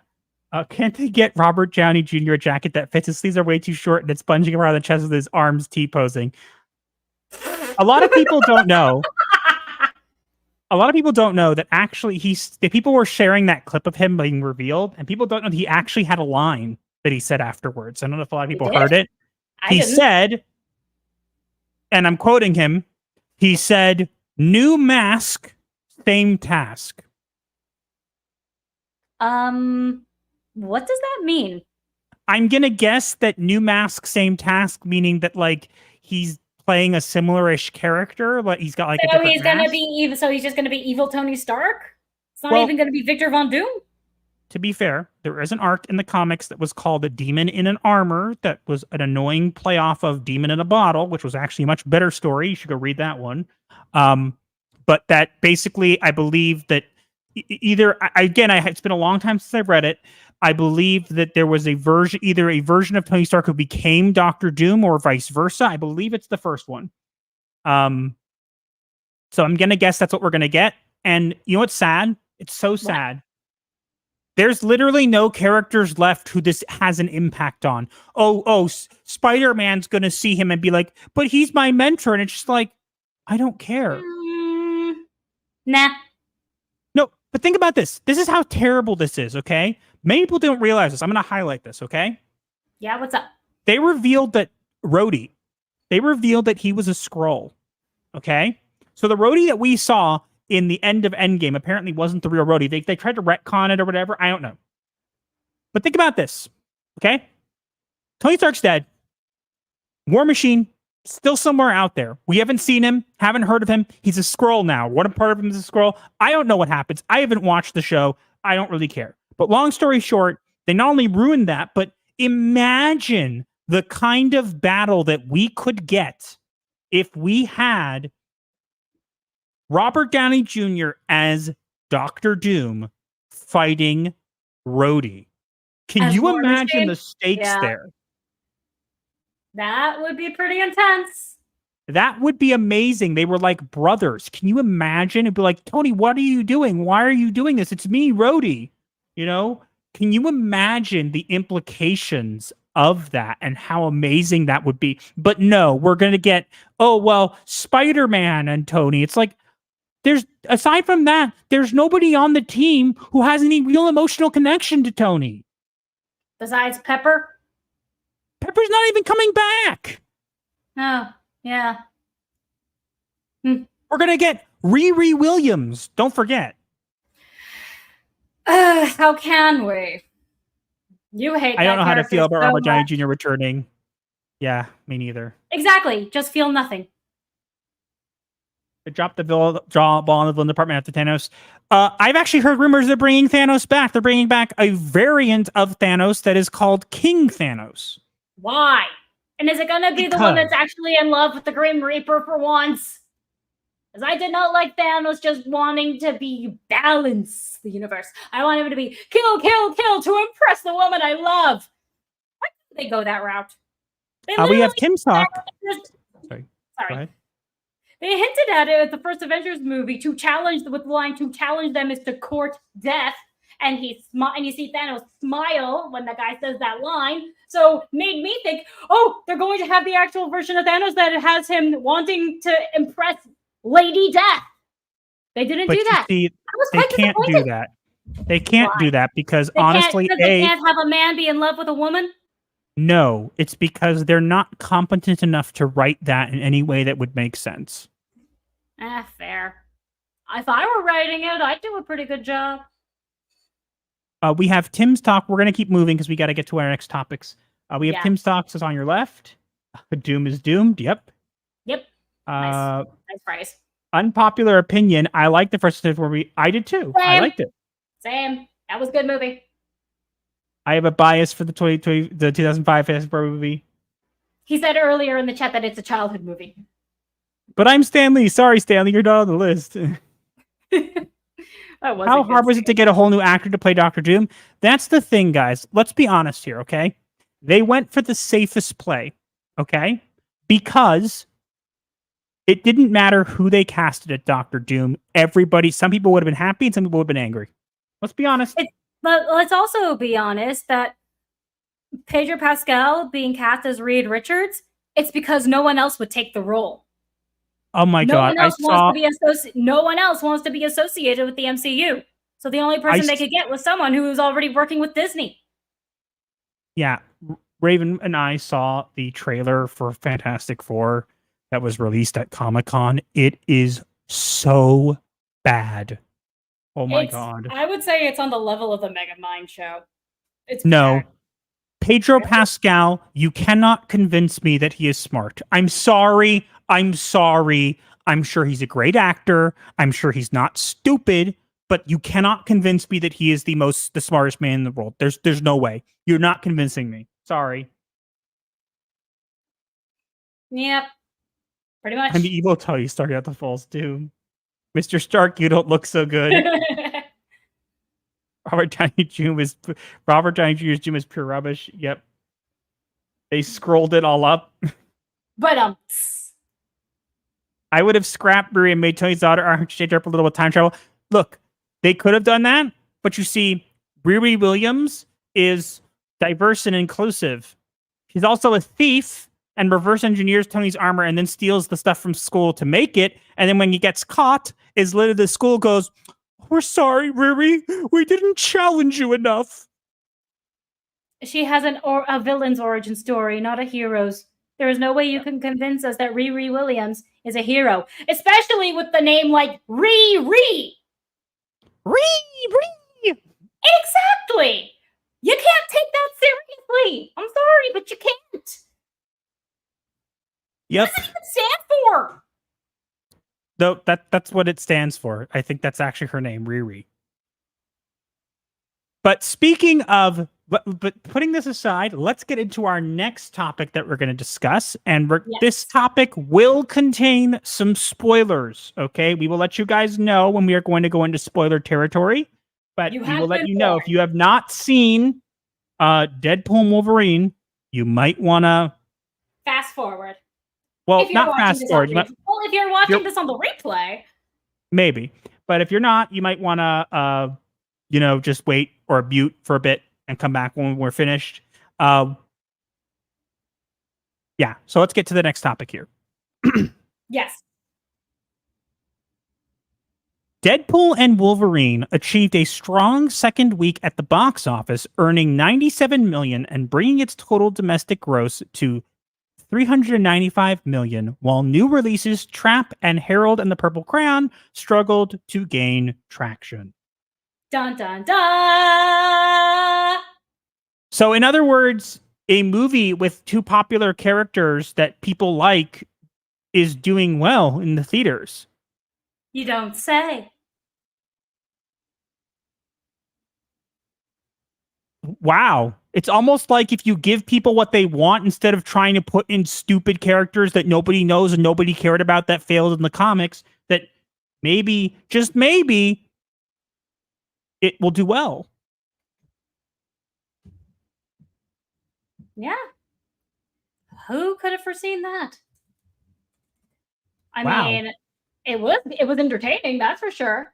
Can't they get Robert Downey Jr. a jacket that fits? His sleeves are way too short, and it's bunging around the chest with his arms T-posing. A lot of people don't know. A lot of people don't know that actually people were sharing that clip of him being revealed, and people don't know that he actually had a line that he said afterwards. I don't know if a lot of people heard it. He said, and I'm quoting him, he said, "New mask, same task." What does that mean? I'm going to guess that new mask, same task, meaning that like he's playing a similar-ish character, but he's got like a different mask. So he's just going to be evil Tony Stark? It's not even going to be Victor Von Doom? To be fair, there is an arc in the comics that was called A Demon in an Armor that was an annoying play off of Demon in a Bottle, which was actually a much better story. You should go read that one. But that basically, I believe that it's been a long time since I've read it. I believe that there was either a version of Tony Stark who became Doctor Doom or vice versa. I believe it's the first one. So I'm going to guess that's what we're going to get. And you know what's sad? It's so sad. What? There's literally no characters left who this has an impact on. Spider-Man's going to see him and be like, but he's my mentor. And it's just like, I don't care. Nah. No, but think about this. This is how terrible this is, okay? Many people don't realize this. I'm going to highlight this, okay? Yeah, what's up? They revealed that Rhodey, he was a Skrull, okay? So the Rhodey that we saw in the end of Endgame apparently wasn't the real Rhodey. They tried to retcon it or whatever. I don't know. But think about this, okay? Tony Stark's dead. War Machine, still somewhere out there. We haven't seen him, haven't heard of him. He's a Skrull now. What part of him is a Skrull? I don't know what happens. I haven't watched the show. I don't really care. But long story short, they not only ruined that, but imagine the kind of battle that we could get if we had Robert Downey Jr. as Dr. Doom fighting Rhodey. Can you imagine the stakes there? That would be pretty intense. That would be amazing. They were like brothers. Can you imagine? It'd be like, Tony, what are you doing? Why are you doing this? It's me, Rhodey. You know? Can you imagine the implications of that and how amazing that would be? But no, we're going to get, Spider-Man and Tony. It's like, there's aside from that, there's nobody on the team who has any real emotional connection to Tony. Besides Pepper? Pepper's not even coming back. Oh, yeah. We're gonna get Riri Williams. Don't forget. How can we? You hate I don't know how to feel about so Robert Downey much. Jr. returning. Yeah, me neither. Exactly. Just feel nothing. They dropped the ball in the villain department after Thanos. I've actually heard rumors they're bringing Thanos back. They're bringing back a variant of Thanos that is called King Thanos. Why? And is it going to be the one that's actually in love with the Grim Reaper for once? Because I did not like Thanos just wanting to be balance the universe. I want him to be kill, kill, kill to impress the woman I love. Why couldn't they go that route? We have Tim talk. Sorry. Go ahead. They hinted at it at the first Avengers movie to challenge with the line to challenge them is to court death, and and you see Thanos smile when the guy says that line. So made me think, oh, they're going to have the actual version of Thanos that has him wanting to impress Lady Death. They didn't do that. See, they can't do that. They can't do that because honestly, they can't have a man be in love with a woman. No, it's because they're not competent enough to write that in any way that would make sense. Fair. If I were writing it, I'd do a pretty good job. We have Tim's talk. We're going to keep moving because we got to get to our next topics. We have Tim's talks is on your left. Doom is doomed. Yep. Nice phrase. Unpopular opinion. I like the first movie. I did too. Same. I liked it. Same. That was a good movie. I have a bias for the 2005 Fantastic Four movie. He said earlier in the chat that it's a childhood movie. But I'm Stan Lee. Sorry, Stanley, you're not on the list. How hard was it to get a whole new actor to play Doctor Doom? That's the thing, guys. Let's be honest here, okay? They went for the safest play, okay? Because it didn't matter who they casted at Doctor Doom. Some people would have been happy and some people would have been angry. Let's be honest. But let's also be honest that Pedro Pascal being cast as Reed Richards, it's because no one else would take the role. Oh my God. No one else wants to be associated with the MCU. So the only person they could get was someone who was already working with Disney. Yeah. Raven and I saw the trailer for Fantastic Four that was released at Comic-Con. It is so bad. Oh my God. I would say it's on the level of the Megamind show. It's no. bad. Pedro Pascal, you cannot convince me that he is smart. I'm sorry. I'm sure he's a great actor. I'm sure he's not stupid, but you cannot convince me that he is the smartest man in the world. There's no way. You're not convincing me. Sorry. Yep. Pretty much. I'm the evil Tony starting out the false doom. Mr. Stark, you don't look so good. Robert Downey Jr.'s Doom is pure rubbish. Yep. They scrolled it all up. But I would have scrapped Riri and made Tony's daughter change up a little with time travel. Look, they could have done that, but you see, Riri Williams is diverse and inclusive. She's also a thief and reverse engineers Tony's armor and then steals the stuff from school to make it. And then when he gets caught, the school goes, "We're sorry, Riri. We didn't challenge you enough." She has a villain's origin story, not a hero's. There is no way you can convince us that Riri Williams is a hero, especially with the name like Riri. Riri. Exactly. You can't take that seriously. I'm sorry, but you can't. Yep. What does it even stand for? No, that's what it stands for. I think that's actually her name, Riri. But speaking of, but putting this aside, let's get into our next topic that we're going to discuss. And this topic will contain some spoilers, okay? We will let you guys know when we are going to go into spoiler territory. But we will let you know if you have not seen Deadpool and Wolverine, you might want to... Fast forward. Well, not fast forward. If you're watching this on the replay. Maybe. But if you're not, you might want to, just wait or mute for a bit and come back when we're finished. Yeah. So let's get to the next topic here. Yes. Deadpool and Wolverine achieved a strong second week at the box office, earning $97 million and bringing its total domestic gross to $395 million, while new releases Trap and Harold and the Purple Crayon struggled to gain traction. Dun dun dun! So, in other words, a movie with two popular characters that people like is doing well in the theaters. You don't say. Wow. It's almost like if you give people what they want instead of trying to put in stupid characters that nobody knows and nobody cared about that failed in the comics, that maybe, just maybe, it will do well. Yeah. Who could have foreseen that? I Wow. mean, it was entertaining, that's for sure.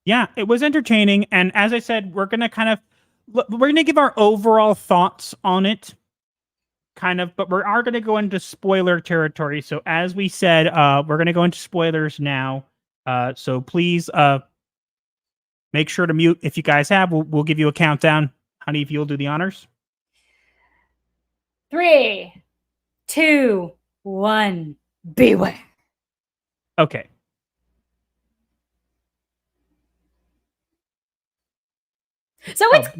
Yeah, it was entertaining. And as I said, we're going to give our overall thoughts on it, but we are going to go into spoiler territory. So as we said, we're going to go into spoilers now. So please make sure to mute if you guys have. We'll give you a countdown. Honey, if you'll do the honors. 3, 2, 1, beware. Okay. So it's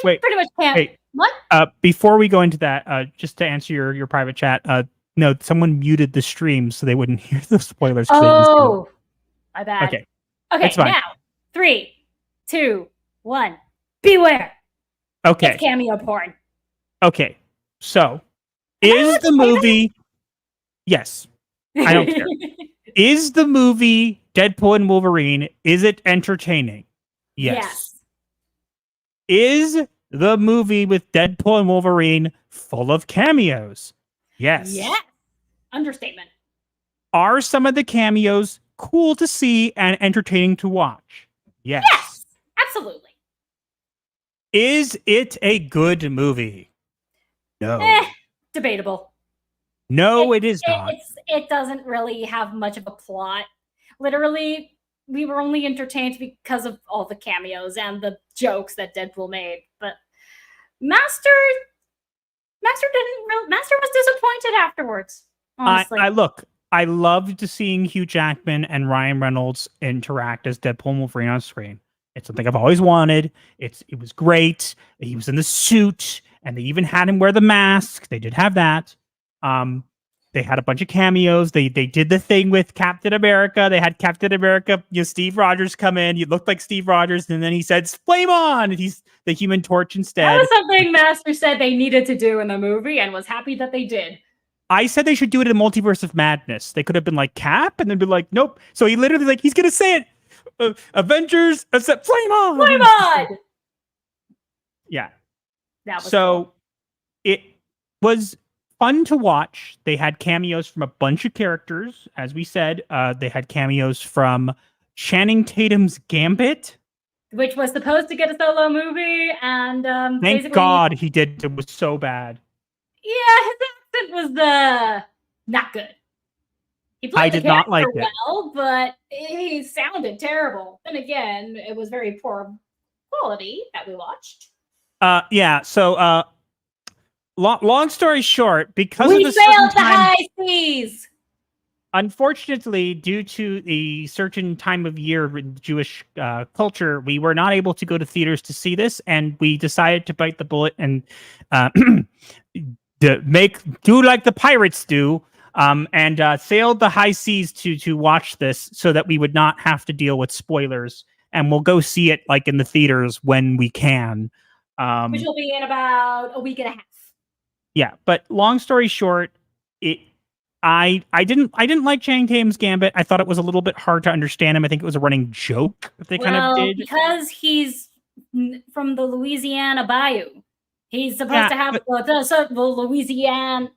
wait, pretty much camp. Wait. What? Before we go into that, just to answer your private chat, no, someone muted the stream so they wouldn't hear the spoilers. Oh, my bad. Okay. Okay, It's fine. now 3, 2, 1, beware. Okay. It's cameo porn. Okay. So, is the movie... Yes. I don't care. Is the movie Deadpool and Wolverine, is it entertaining? Yes. Is the movie with Deadpool and Wolverine full of cameos? Yes. Yes. Understatement. Are some of the cameos cool to see and entertaining to watch? Yes. Yes. Absolutely. Is it a good movie? No. Debatable. No, it is not. It doesn't really have much of a plot. Literally, we were only entertained because of all the cameos and the jokes that Deadpool made. But Master was disappointed afterwards. Honestly, I loved seeing Hugh Jackman and Ryan Reynolds interact as Deadpool and Wolverine on screen. It's something I've always wanted. It was great. He was in the suit, and they even had him wear the mask. They did have that. They had a bunch of cameos. They did the thing with Captain America. They had Captain America, Steve Rogers come in. He looked like Steve Rogers, and then he said, "Flame on!" And he's the Human Torch instead. That was something Master said they needed to do in the movie, and was happy that they did. I said they should do it in Multiverse of Madness. They could have been like Cap, and then be like, "Nope." So he literally he's gonna say it. Avengers, except flame on! Flame on! Yeah. That was so cool. It was fun to watch. They had cameos from a bunch of characters. As we said, they had cameos from Channing Tatum's Gambit. Which was supposed to get a solo movie, and Thank God he did. It was so bad. Yeah, his accent was not good. He played the not like character it. well, but he sounded terrible. Then again, it was very poor quality that we watched. Yeah. So, long story short, because We of the sailed the certain time, high seas. unfortunately, due to the certain time of year in Jewish culture, we were not able to go to theaters to see this, and we decided to bite the bullet and do like the pirates do. And sailed the high seas to watch this so that we would not have to deal with spoilers, and we'll go see it like in the theaters when we can. Which will be in about a week and a half. Yeah, but long story short, I didn't like Channing Tatum's Gambit. I thought it was a little bit hard to understand him. I think it was a running joke that they kind of did. Because he's from the Louisiana Bayou. He's supposed to have the Louisiana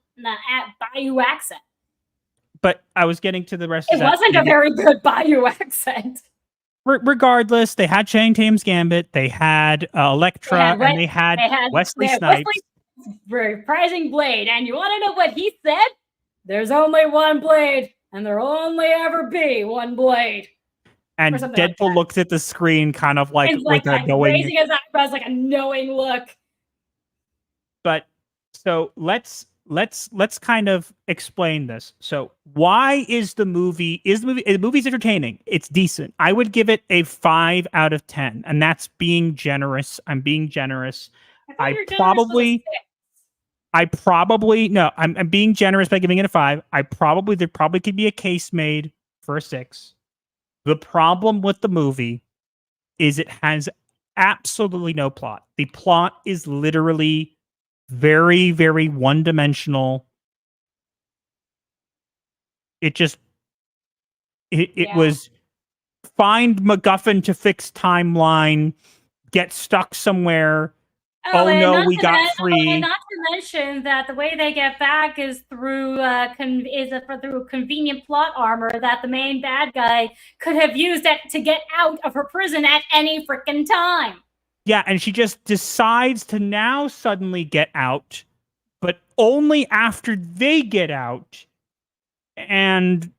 Bayou accent. But I was getting to the rest of It that. wasn't a very good Bayou accent. Regardless, they had Channing Tatum's Gambit, they had Elektra, and they had Wesley Snipes. Reprising Blade. And you want to know what he said? There's only one blade. and there'll only ever be one blade. And Or something like Deadpool that. looks at the screen kind of like It's with a knowing. raising his eyebrows like a knowing look. But so let's kind of explain this. So why is the movie's entertaining? It's decent. I would give it a 5 out of 10, and that's being generous. I'm being generous. I'm being generous by giving it a 5. There probably could be a case made for a 6. The problem with the movie is it has absolutely no plot. The plot is literally very, very one-dimensional. It was find MacGuffin to fix timeline, get stuck somewhere. Oh no, we got free. And not to mention that the way they get back is through through convenient plot armor that the main bad guy could have used to get out of her prison at any freaking time. Yeah, and she just decides to now suddenly get out, but only after they get out. And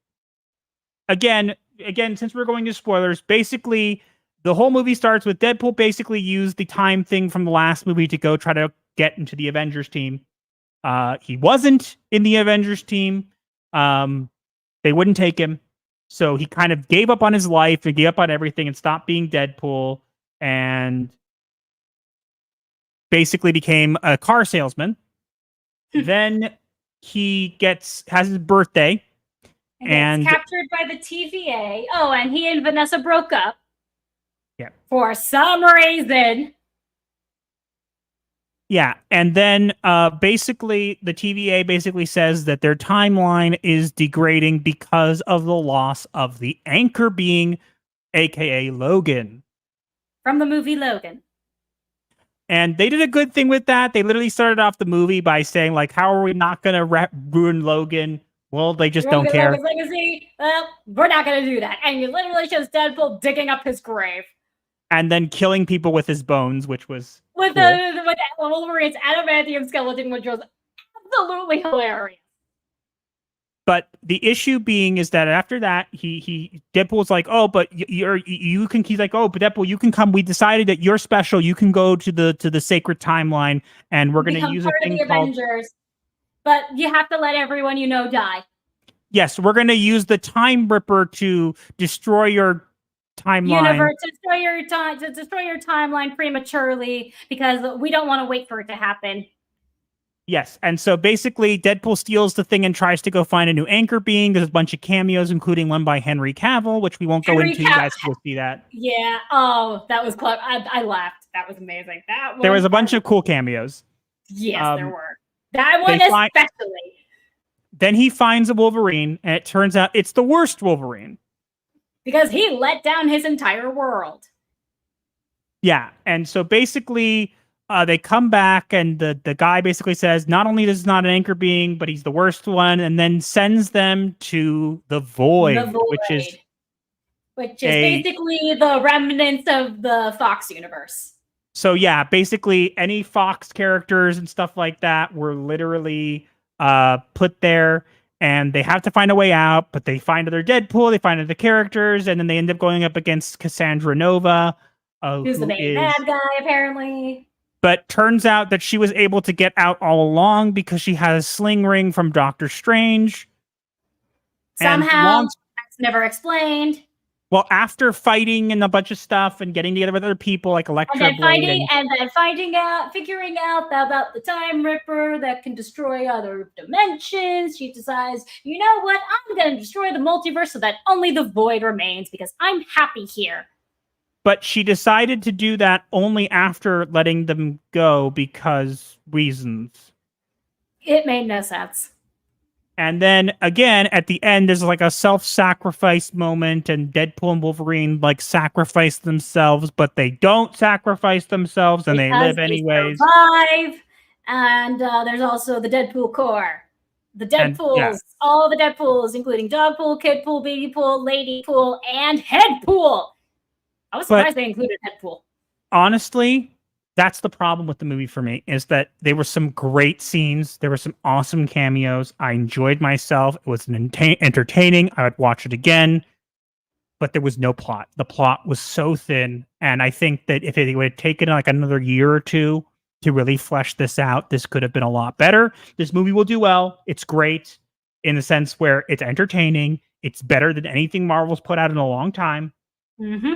again, since we're going to spoilers, basically the whole movie starts with Deadpool basically used the time thing from the last movie to go try to get into the Avengers team. He wasn't in the Avengers team. They wouldn't take him. So he kind of gave up on his life and gave up on everything and stopped being Deadpool and basically became a car salesman. Then he has his birthday. And gets captured by the TVA. Oh, and he and Vanessa broke up. Yeah. For some reason. Yeah, and then basically the TVA basically says that their timeline is degrading because of the loss of the anchor being, aka Logan. From the movie Logan. And they did a good thing with that. They literally started off the movie by saying, like, how are we not going to ruin Logan? Well, they just don't care. Logan's legacy? Well, we're not going to do that. And you literally shows Deadpool digging up his grave. And then killing people with his bones, which was with cool. with Wolverine's adamantium skeleton, which was absolutely hilarious. But the issue being is that after that, Deadpool's like, oh, but you can. He's like, oh, but Deadpool, you can come. We decided that you're special. You can go to the sacred timeline, and we're going to use a thing called Avengers. But you have to let everyone you know die. Yes, we're going to use the Time Ripper to destroy your timeline. To destroy your timeline prematurely because we don't want to wait for it to happen. Yes, and so basically Deadpool steals the thing and tries to go find a new anchor being. There's a bunch of cameos, including one by Henry Cavill, which we won't go into. You guys will see that. Yeah. Oh, that was clever. I laughed. That was amazing. There was a bunch of cool cameos. Yes, there were. That one especially. Then he finds a Wolverine, and it turns out it's the worst Wolverine. Because he let down his entire world. Yeah, and so basically they come back, and the guy basically says, not only is not an anchor being, but he's the worst one, and then sends them to the Void. Which is basically the remnants of the Fox universe. So yeah, basically any Fox characters and stuff like that were literally put there, and they have to find a way out, but they find other Deadpool, they find other characters, and then they end up going up against Cassandra Nova. Who's the main bad guy, apparently. But turns out that she was able to get out all along because she has a sling ring from Doctor Strange. Somehow, that's never explained. Well, after fighting and a bunch of stuff and getting together with other people like Elektra figuring out about the Time Ripper that can destroy other dimensions, she decides, you know what? I'm going to destroy the multiverse so that only the Void remains because I'm happy here. But she decided to do that only after letting them go because reasons. It made no sense. And then again, at the end, there's like a self-sacrifice moment, and Deadpool and Wolverine like sacrifice themselves, but they don't sacrifice themselves, and because they live anyways. Survive. And there's also the Deadpool Corps. The Deadpools, all the Deadpools, including Dogpool, Kidpool, Babypool, Ladypool, and Headpool. I was surprised they included Deadpool. Honestly, that's the problem with the movie for me, is that there were some great scenes. There were some awesome cameos. I enjoyed myself. It was entertaining. I would watch it again, but there was no plot. The plot was so thin. And I think that if it would have taken like another year or two to really flesh this out, this could have been a lot better. This movie will do well. It's great in the sense where it's entertaining. It's better than anything Marvel's put out in a long time.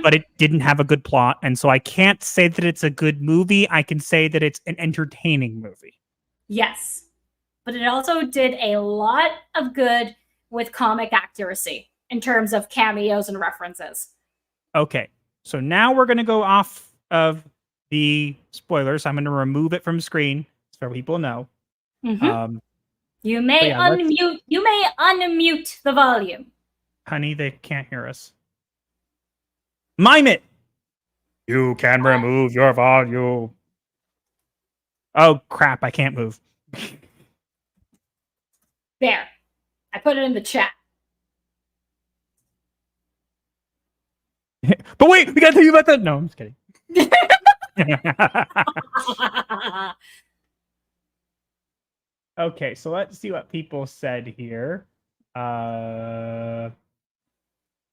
But it didn't have a good plot. And so I can't say that it's a good movie. I can say that it's an entertaining movie. Yes. But it also did a lot of good with comic accuracy in terms of cameos and references. Okay. So now we're going to go off of the spoilers. I'm going to remove it from screen so people know. You may unmute. You may unmute the volume. Honey, they can't hear us. Mime it. You can remove your volume. Oh crap! I can't move. There, I put it in the chat. But wait, we got to tell you about that. No, I'm just kidding. Okay, so let's see what people said here. Do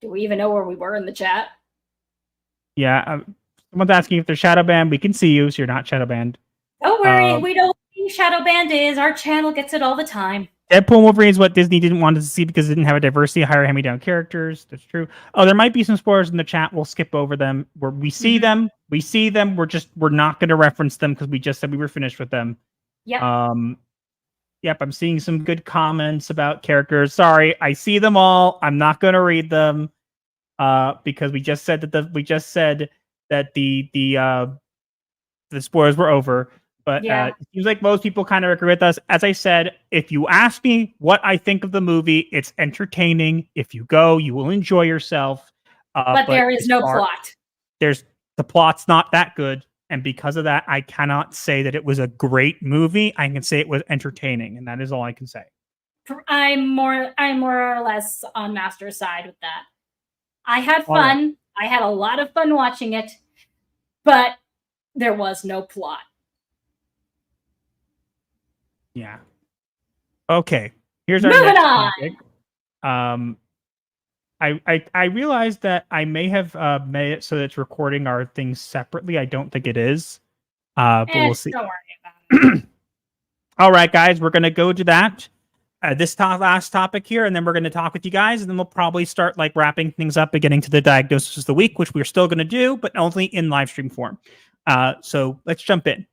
we even know where we were in the chat? Yeah, someone's asking if they're shadow banned. We can see you, so you're not shadow banned. Don't worry, we know what shadow banned is. Our channel gets it all the time. Deadpool and Wolverine is what Disney didn't want us to see because it didn't have a diversity of higher hand-me-down characters. That's true. Oh, there might be some spoilers in the chat. We'll skip over them. We see them. We see them. We're not going to reference them because we just said we were finished with them. Yep. Yep, I'm seeing some good comments about characters. Sorry, I see them all. I'm not going to read them because we just said that the spoilers were over. But it seems like most people kind of agree with us. As I said, if you ask me what I think of the movie, it's entertaining. If you go, you will enjoy yourself. But there is no plot. The plot's not that good. And because of that, I cannot say that it was a great movie. I can say it was entertaining, and that is all I can say. I'm more or less on Master's side with that. I had fun. Right. I had a lot of fun watching it, but there was no plot. Yeah. Okay. Here's our Moving next on. topic. I realized that I may have made it so that it's recording our things separately. I don't think it is. But we'll see. Don't worry about it. All right, guys, we're gonna go to that. This last topic here, and then we're gonna talk with you guys, and then we'll probably start like wrapping things up and getting to the diagnosis of the week, which we're still gonna do, but only in live stream form. So let's jump in.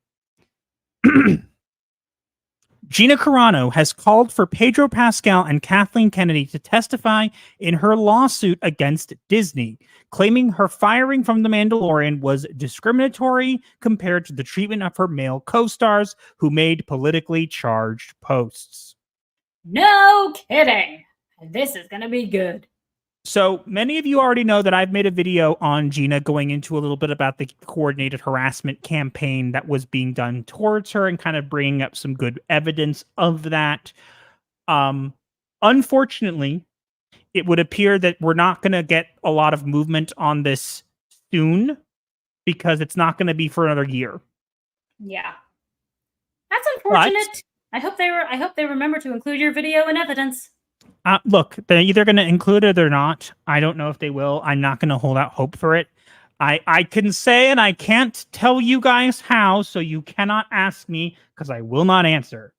Gina Carano has called for Pedro Pascal and Kathleen Kennedy to testify in her lawsuit against Disney, claiming her firing from The Mandalorian was discriminatory compared to the treatment of her male co-stars who made politically charged posts. No kidding. This is going to be good. So many of you already know that I've made a video on Gina going into a little bit about the coordinated harassment campaign that was being done towards her and kind of bringing up some good evidence of that. Unfortunately, it would appear that we're not going to get a lot of movement on this soon because it's not going to be for another year. Yeah. That's unfortunate. But I hope they remember to include your video in evidence. Look, they're either going to include it or not. I don't know if they will. I'm not going to hold out hope for it. I can say, and I can't tell you guys how, so you cannot ask me because I will not answer.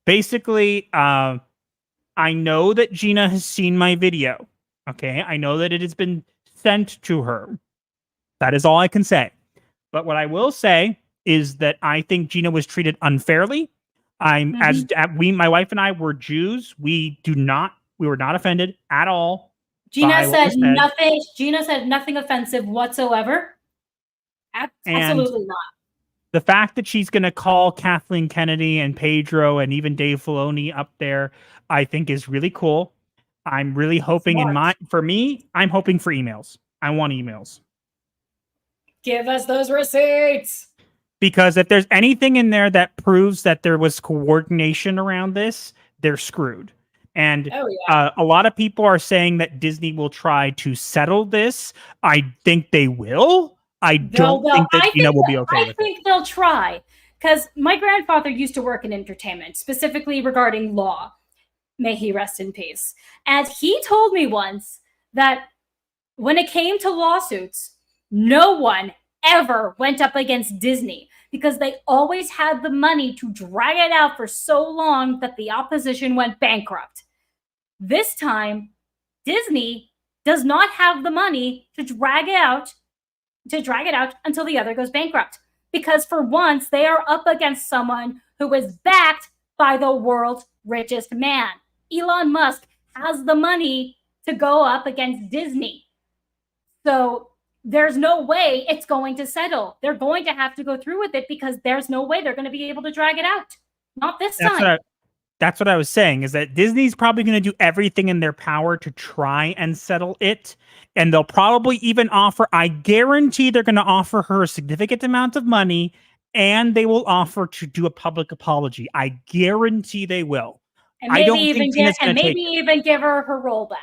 Basically, I know that Gina has seen my video. Okay, I know that it has been sent to her. That is all I can say. But what I will say is that I think Gina was treated unfairly. My wife and I were Jews. We were not offended at all. Gina said nothing. Gina said nothing offensive whatsoever. Absolutely not. The fact that she's going to call Kathleen Kennedy and Pedro and even Dave Filoni up there, I think is really cool. I'm really hoping I'm hoping for emails. I want emails. Give us those receipts. Because if there's anything in there that proves that there was coordination around this, they're screwed. And a lot of people are saying that Disney will try to settle this. I think they will. I don't think that Gina will be okay with it. I think they'll try, because my grandfather used to work in entertainment, specifically regarding law. May he rest in peace. And he told me once that when it came to lawsuits, no one ever went up against Disney because they always had the money to drag it out for so long that the opposition went bankrupt. This time, Disney does not have the money to drag it out until the other goes bankrupt. Because for once, they are up against someone who is backed by the world's richest man. Elon Musk has the money to go up against Disney. So there's no way it's going to settle. They're going to have to go through with it because there's no way they're going to be able to drag it out. Not this time. That's what I was saying, is that Disney's probably going to do everything in their power to try and settle it. And they'll probably even offer, I guarantee they're going to offer her a significant amount of money, and they will offer to do a public apology. I guarantee they will. And maybe even give her her role back.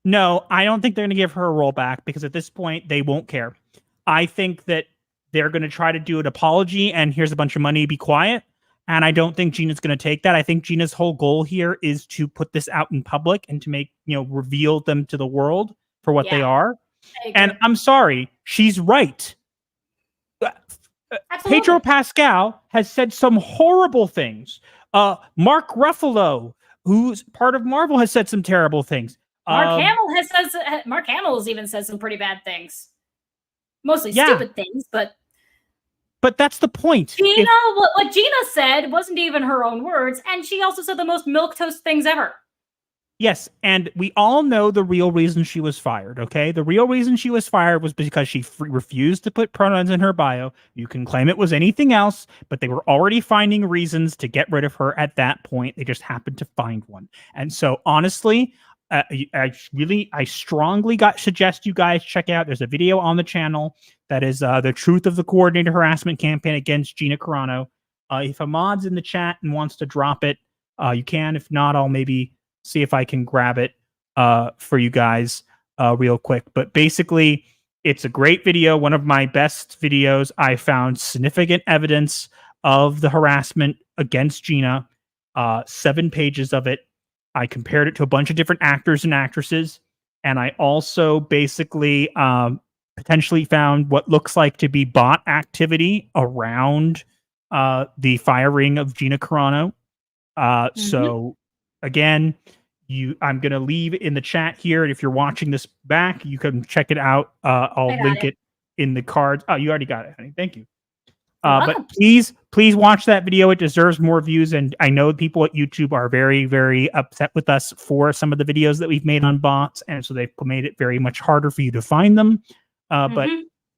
No, I don't think they're going to give her a rollback because at this point, they won't care. I think that they're going to try to do an apology and here's a bunch of money, be quiet. And I don't think Gina's going to take that. I think Gina's whole goal here is to put this out in public and to make, reveal them to the world for what they are. And I'm sorry, she's right. Pedro Pascal has said some horrible things. Mark Ruffalo, who's part of Marvel, has said some terrible things. Mark Hamill has even said some pretty bad things. Mostly stupid things, but that's the point. What Gina said wasn't even her own words, and she also said the most milquetoast things ever. Yes, and we all know the real reason she was fired, okay? The real reason she was fired was because she refused to put pronouns in her bio. You can claim it was anything else, but they were already finding reasons to get rid of her at that point. They just happened to find one. And so, honestly, I strongly suggest you guys check out. There's a video on the channel that is the truth of the coordinator harassment campaign against Gina Carano. If Ahmad's in the chat and wants to drop it, you can. If not, I'll maybe see if I can grab it for you guys real quick. But basically, it's a great video. One of my best videos. I found significant evidence of the harassment against Gina. 7 pages of it. I compared it to a bunch of different actors and actresses, and I also basically potentially found what looks like to be bot activity around the firing of Gina Carano. So, again, I'm going to leave in the chat here, and if you're watching this back, you can check it out. I'll link it in the cards. Oh, you already got it, honey. Thank you. But please watch that video. It deserves more views. And I know people at YouTube are very, very upset with us for some of the videos that we've made on bots. And so they've made it very much harder for you to find them. But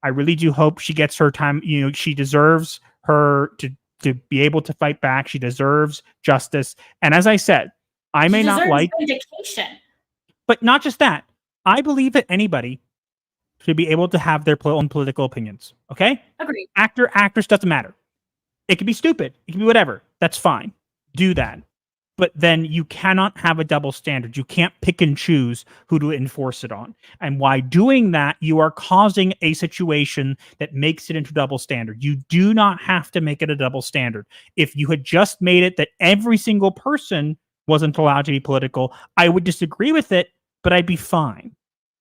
I really do hope she gets her time. She deserves her to be able to fight back. She deserves justice. And as I said, I may not like vindication. But not just that. I believe that anybody should be able to have their own political opinions. Okay? Agreed. Actress doesn't matter. It could be stupid. It can be whatever. That's fine. Do that. But then you cannot have a double standard. You can't pick and choose who to enforce it on. And by doing that, you are causing a situation that makes it into double standard. You do not have to make it a double standard. If you had just made it that every single person wasn't allowed to be political, I would disagree with it, but I'd be fine.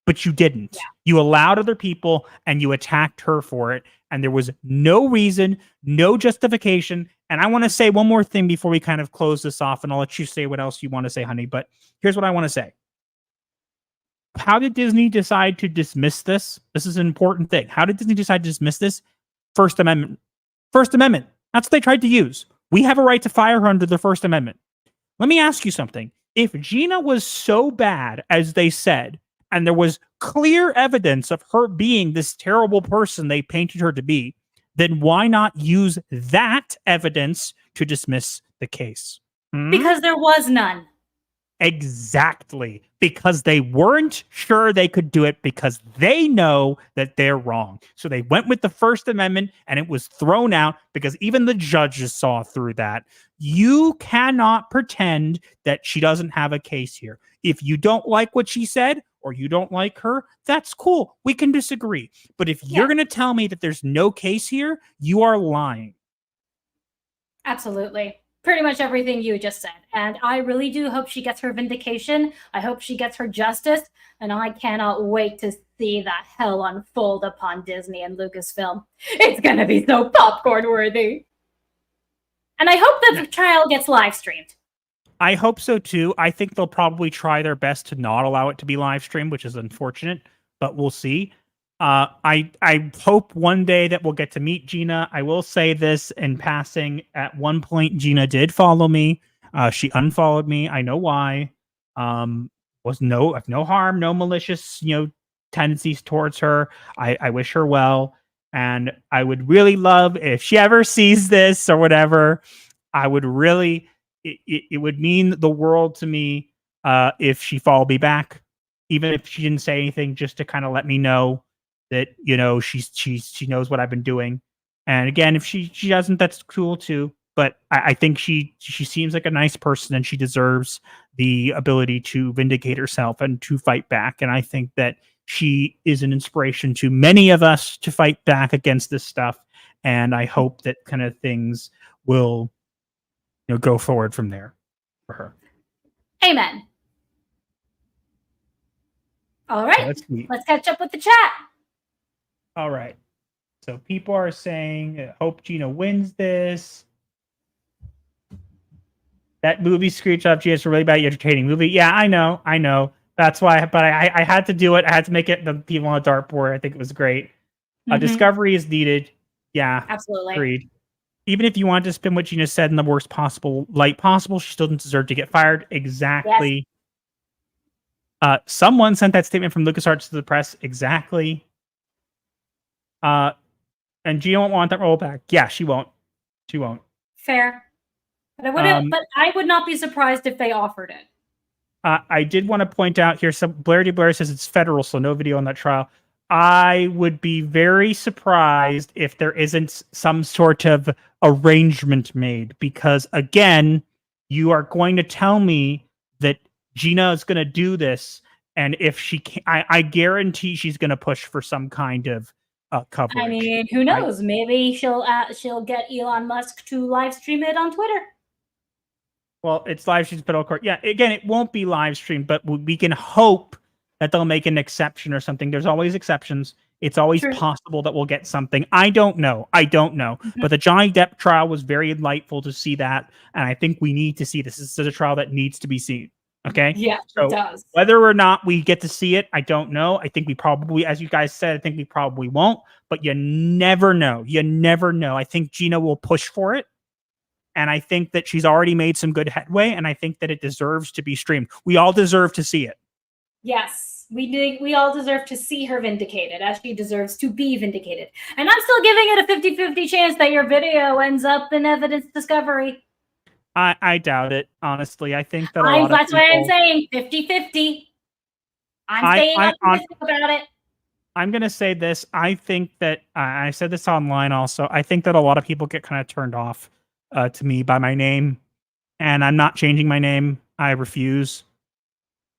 But you didn't. Yeah. You allowed other people and you attacked her for it. And there was no reason, no justification. And I want to say one more thing before we kind of close this off, and I'll let you say what else you want to say, honey. But here's what I want to say. How did Disney decide to dismiss this? This is an important thing. How did Disney decide to dismiss this? First Amendment. First Amendment. That's what they tried to use. We have a right to fire her under the First Amendment. Let me ask you something. If Gina was so bad as they said, and there was clear evidence of her being this terrible person they painted her to be, then why not use that evidence to dismiss the case? Because there was none. Exactly. Because they weren't sure they could do it because they know that they're wrong. So they went with the First Amendment and it was thrown out because even the judges saw through that. You cannot pretend that she doesn't have a case here. If you don't like what she said, or you don't like her, that's cool. We can disagree. But if you're going to tell me that there's no case here, you are lying. Absolutely. Pretty much everything you just said. And I really do hope she gets her vindication. I hope she gets her justice. And I cannot wait to see that hell unfold upon Disney and Lucasfilm. It's going to be so popcorn worthy. And I hope that the trial gets live streamed. I hope so too. I think they'll probably try their best to not allow it to be live streamed, which is unfortunate, but we'll see. I hope one day that we'll get to meet Gina. I will say this in passing. At one point, Gina did follow me. She unfollowed me. I know why. Was no harm, no malicious, tendencies towards her. I wish her well. And I would really love if she ever sees this or whatever. I would really, it would mean the world to me if she followed me back, even if she didn't say anything, just to kind of let me know that she knows what I've been doing. And again, if she doesn't, that's cool too. But I think she seems like a nice person, and she deserves the ability to vindicate herself and to fight back. And I think that she is an inspiration to many of us to fight back against this stuff. And I hope that kind of things will, go forward from there for her. Amen. All right. Let's catch up with the chat. All right. So people are saying, hope Gina wins this. That movie screenshot, Gina, is a really bad, entertaining movie. Yeah, I know. That's why, but I had to do it. I had to make it the people on a dartboard. I think it was great. Discovery is needed. Yeah, absolutely. Agreed. Even if you want to spin what Gina said in the worst possible light possible, she still doesn't deserve to get fired. Exactly. Yes. Someone sent that statement from LucasArts to the press. Exactly. And Gina won't want that role back. Yeah, she won't. She won't. Fair. But I would not be surprised if they offered it. I did want to point out here, some Blair says it's federal, so no video on that trial. I would be very surprised if there isn't some sort of arrangement made, because again, you are going to tell me that Gina is going to do this, and if she can, I guarantee she's going to push for some kind of coverage. I mean, who knows? Maybe she'll get Elon Musk to live stream it on Twitter. Well, it's live streamed federal court. Yeah, again, it won't be live streamed, but we can hope that they'll make an exception or something. There's always exceptions. It's always possible that we'll get something. I don't know. But the Johnny Depp trial was very delightful to see that, and I think we need to see this. This is a trial that needs to be seen. Okay? Yeah, it does. Whether or not we get to see it, I don't know. I think we probably, as you guys said, I think we probably won't, but you never know. You never know. I think Gina will push for it. And I think that she's already made some good headway, and I think that it deserves to be streamed. We all deserve to see it. Yes, we do. We all deserve to see her vindicated, as she deserves to be vindicated. And I'm still giving it a 50-50 chance that your video ends up in evidence discovery. I doubt it, honestly. I think that that's why I'm saying 50-50. I'm staying optimistic about it. I'm going to say this. I think that, I said this online also, I think that a lot of people get kind of turned off to me by my name, and I'm not changing my name. I refuse.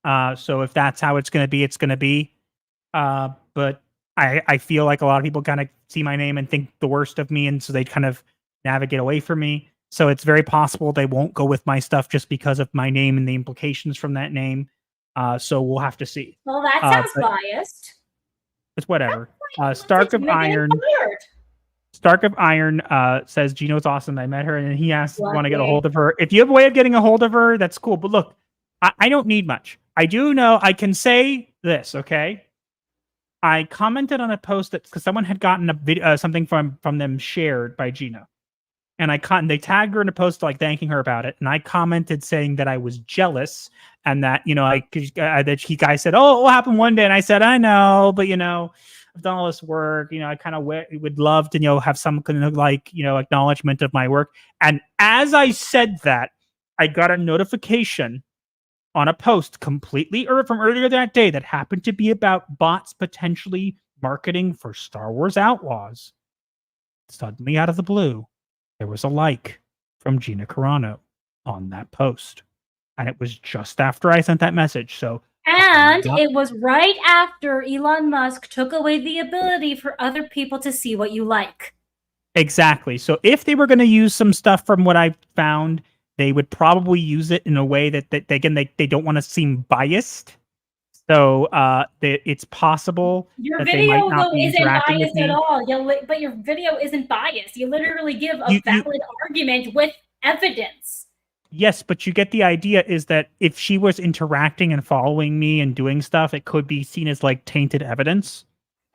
So if that's how it's going to be, it's going to be. But I feel like a lot of people kind of see my name and think the worst of me, and so they kind of navigate away from me. So it's very possible they won't go with my stuff just because of my name and the implications from that name. So we'll have to see. Well, that sounds biased. It's whatever. Stark of Iron says Gino's awesome. I met her, and he asked, "Want to get a hold of her? If you have a way of getting a hold of her, that's cool." But look, I don't need much. I do know I can say this. Okay, I commented on a post that because someone had gotten a video, something from them shared by Gina, and they tagged her in a post like thanking her about it, and I commented saying that I was jealous and that that guy said, "Oh, it will happen one day," and I said, "I know, but I've done all this work. I kind of would love to, have some kind of acknowledgement of my work." And as I said that, I got a notification on a post completely from earlier that day that happened to be about bots potentially marketing for Star Wars Outlaws. Suddenly, out of the blue, there was a like from Gina Carano on that post. And it was just after I sent that message. So And Yep. it was right after Elon Musk took away the ability for other people to see what you like. Exactly. So if they were going to use some stuff from what I found, they would probably use it in a way that they don't want to seem biased. So it's possible Your that they might video, not though, be isn't interacting with biased at me. all. But your video isn't biased. You literally give a You- valid argument with evidence. Yes, but you get the idea is that if she was interacting and following me and doing stuff, it could be seen as like tainted evidence.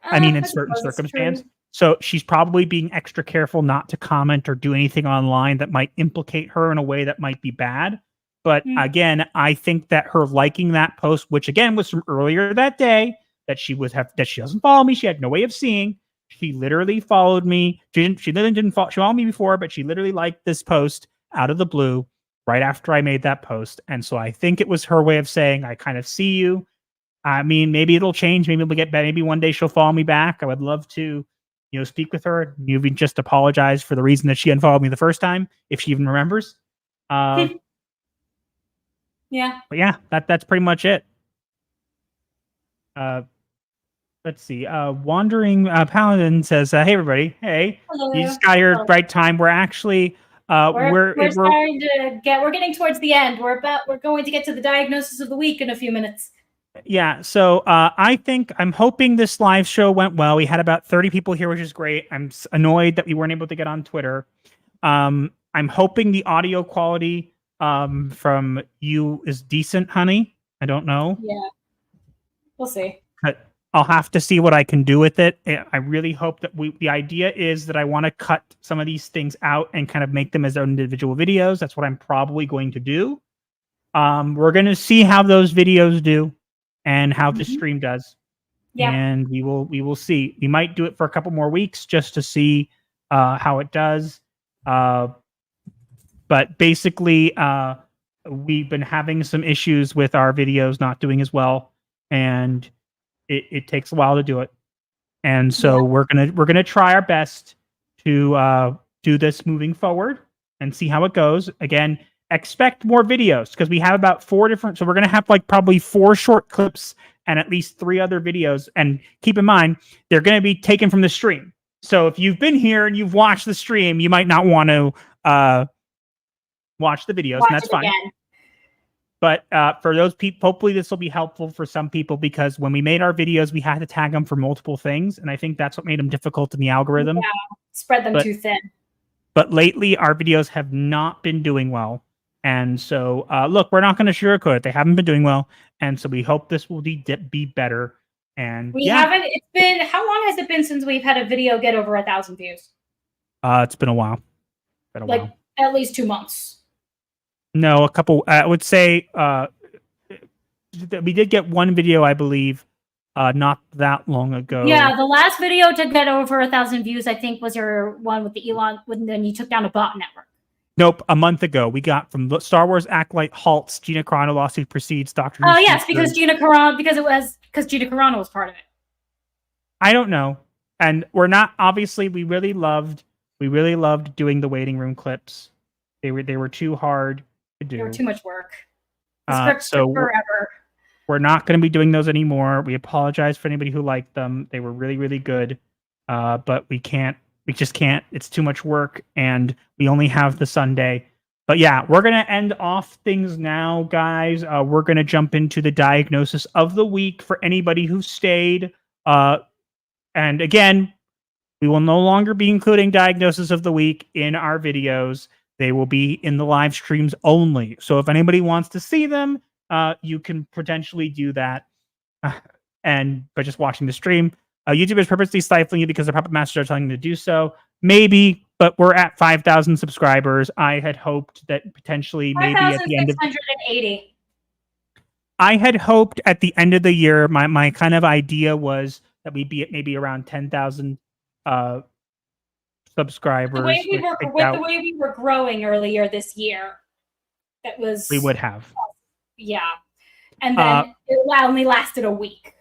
I mean, in certain suppose it's circumstances. true. So she's probably being extra careful not to comment or do anything online that might implicate her in a way that might be bad. But again, I think that her liking that post, which again was from earlier that day, that she doesn't follow me. She had no way of seeing. She literally followed me. She literally didn't follow. She followed me before, but she literally liked this post out of the blue right after I made that post. And so I think it was her way of saying, I kind of see you. I mean, maybe it'll change. Maybe we'll get better. Maybe one day she'll follow me back. I would love to, speak with her. You just apologize for the reason that she unfollowed me the first time, if she even remembers. Yeah. But yeah, that's pretty much it. Let's see. Wandering Paladin says, "Hey everybody, hey, Hello. you just got here at the right time. We're actually We're getting towards the end. We're going to get to the diagnosis of the week in a few minutes. Yeah, so I'm hoping this live show went well. We had about 30 people here, which is great. I'm annoyed that we weren't able to get on Twitter. I'm hoping the audio quality from you is decent, honey. I don't know. Yeah, we'll see. But I'll have to see what I can do with it. I really hope that the idea is that I want to cut some of these things out and kind of make them as individual videos. That's what I'm probably going to do. We're going to see how those videos do and how the stream does. Yeah. And we will see. We might do it for a couple more weeks just to see how it does. But basically, we've been having some issues with our videos not doing as well, and it takes a while to do it. And so we're gonna try our best to do this moving forward and see how it goes. Again, expect more videos because we have about 4 different. So we're gonna have like probably 4 short clips and at least 3 other videos. And keep in mind, they're gonna be taken from the stream. So if you've been here and you've watched the stream, you might not want to watch the videos, and that's fine. Again. But for those people, hopefully this will be helpful for some people because when we made our videos, we had to tag them for multiple things, and I think that's what made them difficult in the algorithm. Yeah, spread them too thin. But lately, our videos have not been doing well, and so look, we're not going to sugarcoat it. They haven't been doing well, and so we hope this will be better. And we haven't. It's been how long has it been since we've had a video get over 1,000 views? It's been a while. Like at least 2 months. No, a couple. I would say we did get one video, I believe, not that long ago. Yeah, the last video to get over 1,000 views, I think, was your one with the Elon when then you took down a bot network. Nope, a month ago we got from Star Wars Acolyte halts, Gina Carano lawsuit proceeds, Doctor. Oh yes, because Gina Carano was part of it. I don't know, and we're not. Obviously, we really loved doing the waiting room clips. They were too hard to do. They were too much work. The scripts took forever. We're not going to be doing those anymore. We apologize for anybody who liked them. They were really, really good. But we just can't. It's too much work, and we only have the Sunday. But yeah, we're going to end off things now, guys. We're going to jump into the diagnosis of the week for anybody who stayed. And again, we will no longer be including diagnosis of the week in our videos. They will be in the live streams only. So if anybody wants to see them, you can potentially do that. And by just watching the stream, YouTube is purposely stifling you because the puppet masters are telling them to do so. Maybe, but we're at 5,000 subscribers. I had hoped that potentially maybe at the end of 5,680. I had hoped at the end of the year, my kind of idea was that we'd be at maybe around 10,000 subscribers. The way we were growing earlier this year, that was we would have. Yeah, and then it only lasted a week.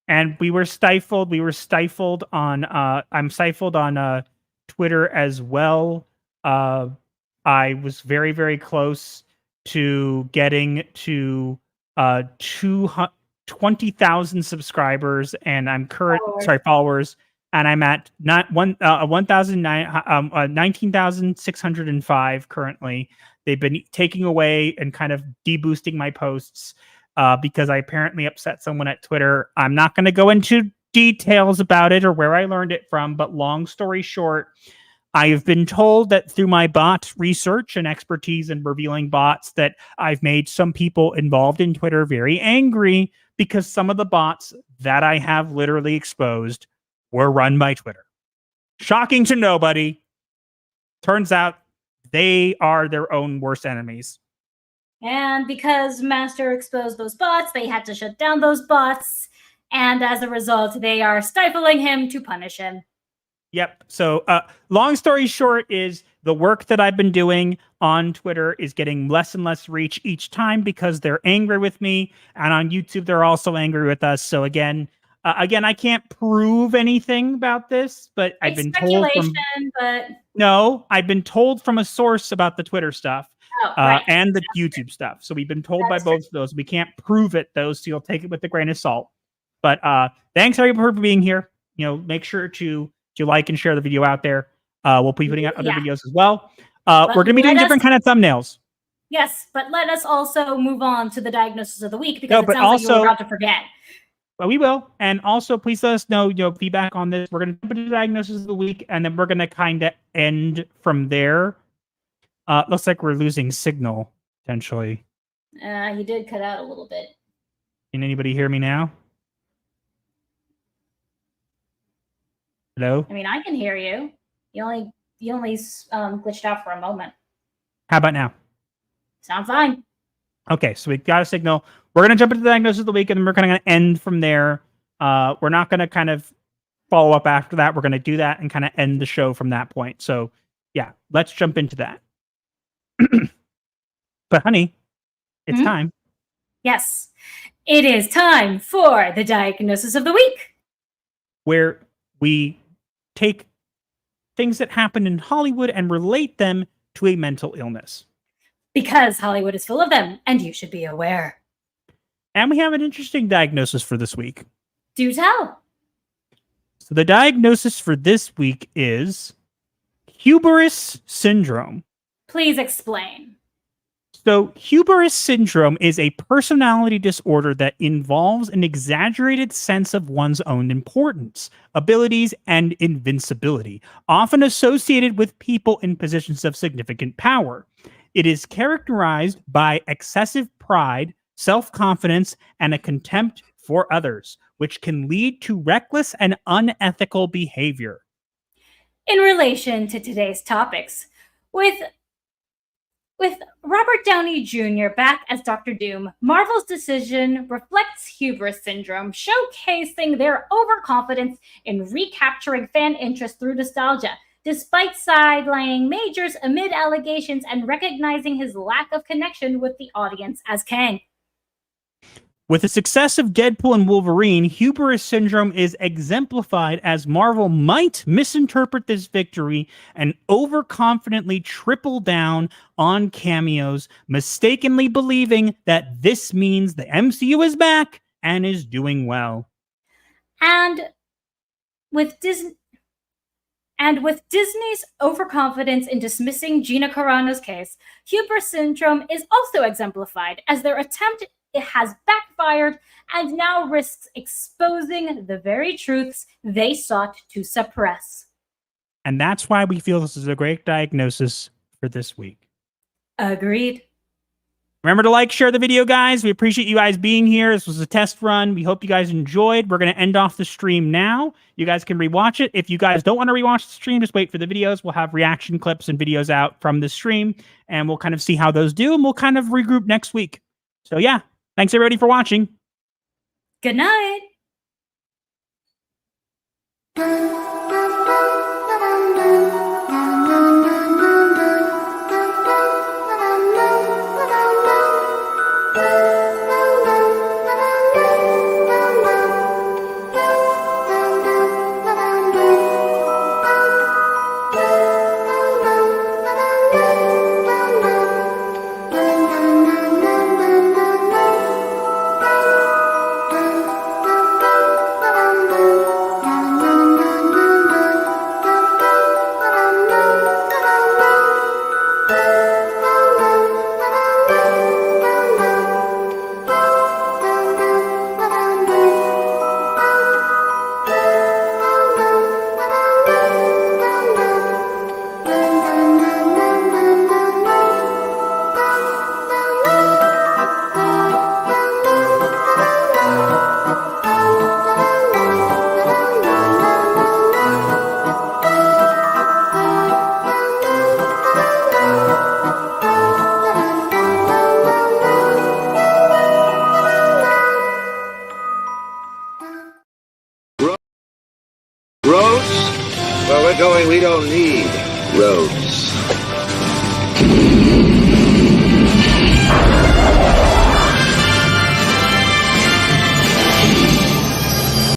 And we were stifled. We were stifled on. I'm stifled on Twitter as well. I was very, very close to getting to 20,000 subscribers, and I'm Followers. followers, and I'm at 19,605 currently. They've been taking away and kind of deboosting my posts because I apparently upset someone at Twitter. I'm not going to go into details about it or where I learned it from, but long story short, I have been told that through my bot research and expertise in revealing bots that I've made some people involved in Twitter very angry because some of the bots that I have literally exposed were run by Twitter. Shocking to nobody. Turns out they are their own worst enemies. And because Master exposed those bots, they had to shut down those bots. And as a result, they are stifling him to punish him. Yep. So long story short is the work that I've been doing on Twitter is getting less and less reach each time because they're angry with me. And on YouTube, they're also angry with us. So again, I can't prove anything about this, but I've been told I've been told from a source about the Twitter stuff and the YouTube stuff. So we've been told by both of those. We can't prove it though, so you'll take it with a grain of salt. But thanks everybody for being here. Make sure to like and share the video out there. We'll be putting out other videos as well. We're going to be doing different kind of thumbnails. Yes, but let us also move on to the diagnosis of the week because it sounds like you were about to forget. Well, we will. And also, please let us know, feedback on this. We're going to jump into the diagnosis of the week, and then we're going to kind of end from there. Looks like we're losing signal, potentially. He did cut out a little bit. Can anybody hear me now? Hello? I mean, I can hear you. You only glitched out for a moment. How about now? Sounds fine. Okay, so we got a signal. We're going to jump into the diagnosis of the week, and then we're going to end from there. We're not going to kind of follow up after that. We're going to do that and kind of end the show from that point. So, yeah, let's jump into that. But, honey, it's time. Yes, it is time for the diagnosis of the week, where we take things that happen in Hollywood and relate them to a mental illness. Because Hollywood is full of them, and you should be aware. And we have an interesting diagnosis for this week. Do tell. So the diagnosis for this week is hubris syndrome. Please explain. So hubris syndrome is a personality disorder that involves an exaggerated sense of one's own importance, abilities, and invincibility, often associated with people in positions of significant power. It is characterized by excessive pride, self-confidence, and a contempt for others, which can lead to reckless and unethical behavior. In relation to today's topics, with Robert Downey Jr. back as Dr. Doom, Marvel's decision reflects hubris syndrome, showcasing their overconfidence in recapturing fan interest through nostalgia, despite sidelining Majors amid allegations and recognizing his lack of connection with the audience as Kang. With the success of Deadpool and Wolverine, hubris syndrome is exemplified as Marvel might misinterpret this victory and overconfidently triple down on cameos, mistakenly believing that this means the MCU is back and is doing well. And with Disney's overconfidence in dismissing Gina Carano's case, hubris syndrome is also exemplified as their attempt has backfired and now risks exposing the very truths they sought to suppress. And that's why we feel this is a great diagnosis for this week. Agreed. Remember to like, share the video, guys. We appreciate you guys being here. This was a test run. We hope you guys enjoyed. We're going to end off the stream now. You guys can rewatch it. If you guys don't want to rewatch the stream, just wait for the videos. We'll have reaction clips and videos out from the stream, and we'll kind of see how those do, and we'll kind of regroup next week. So, yeah. Thanks, everybody, for watching. Good night. Where we're going, we don't need roads.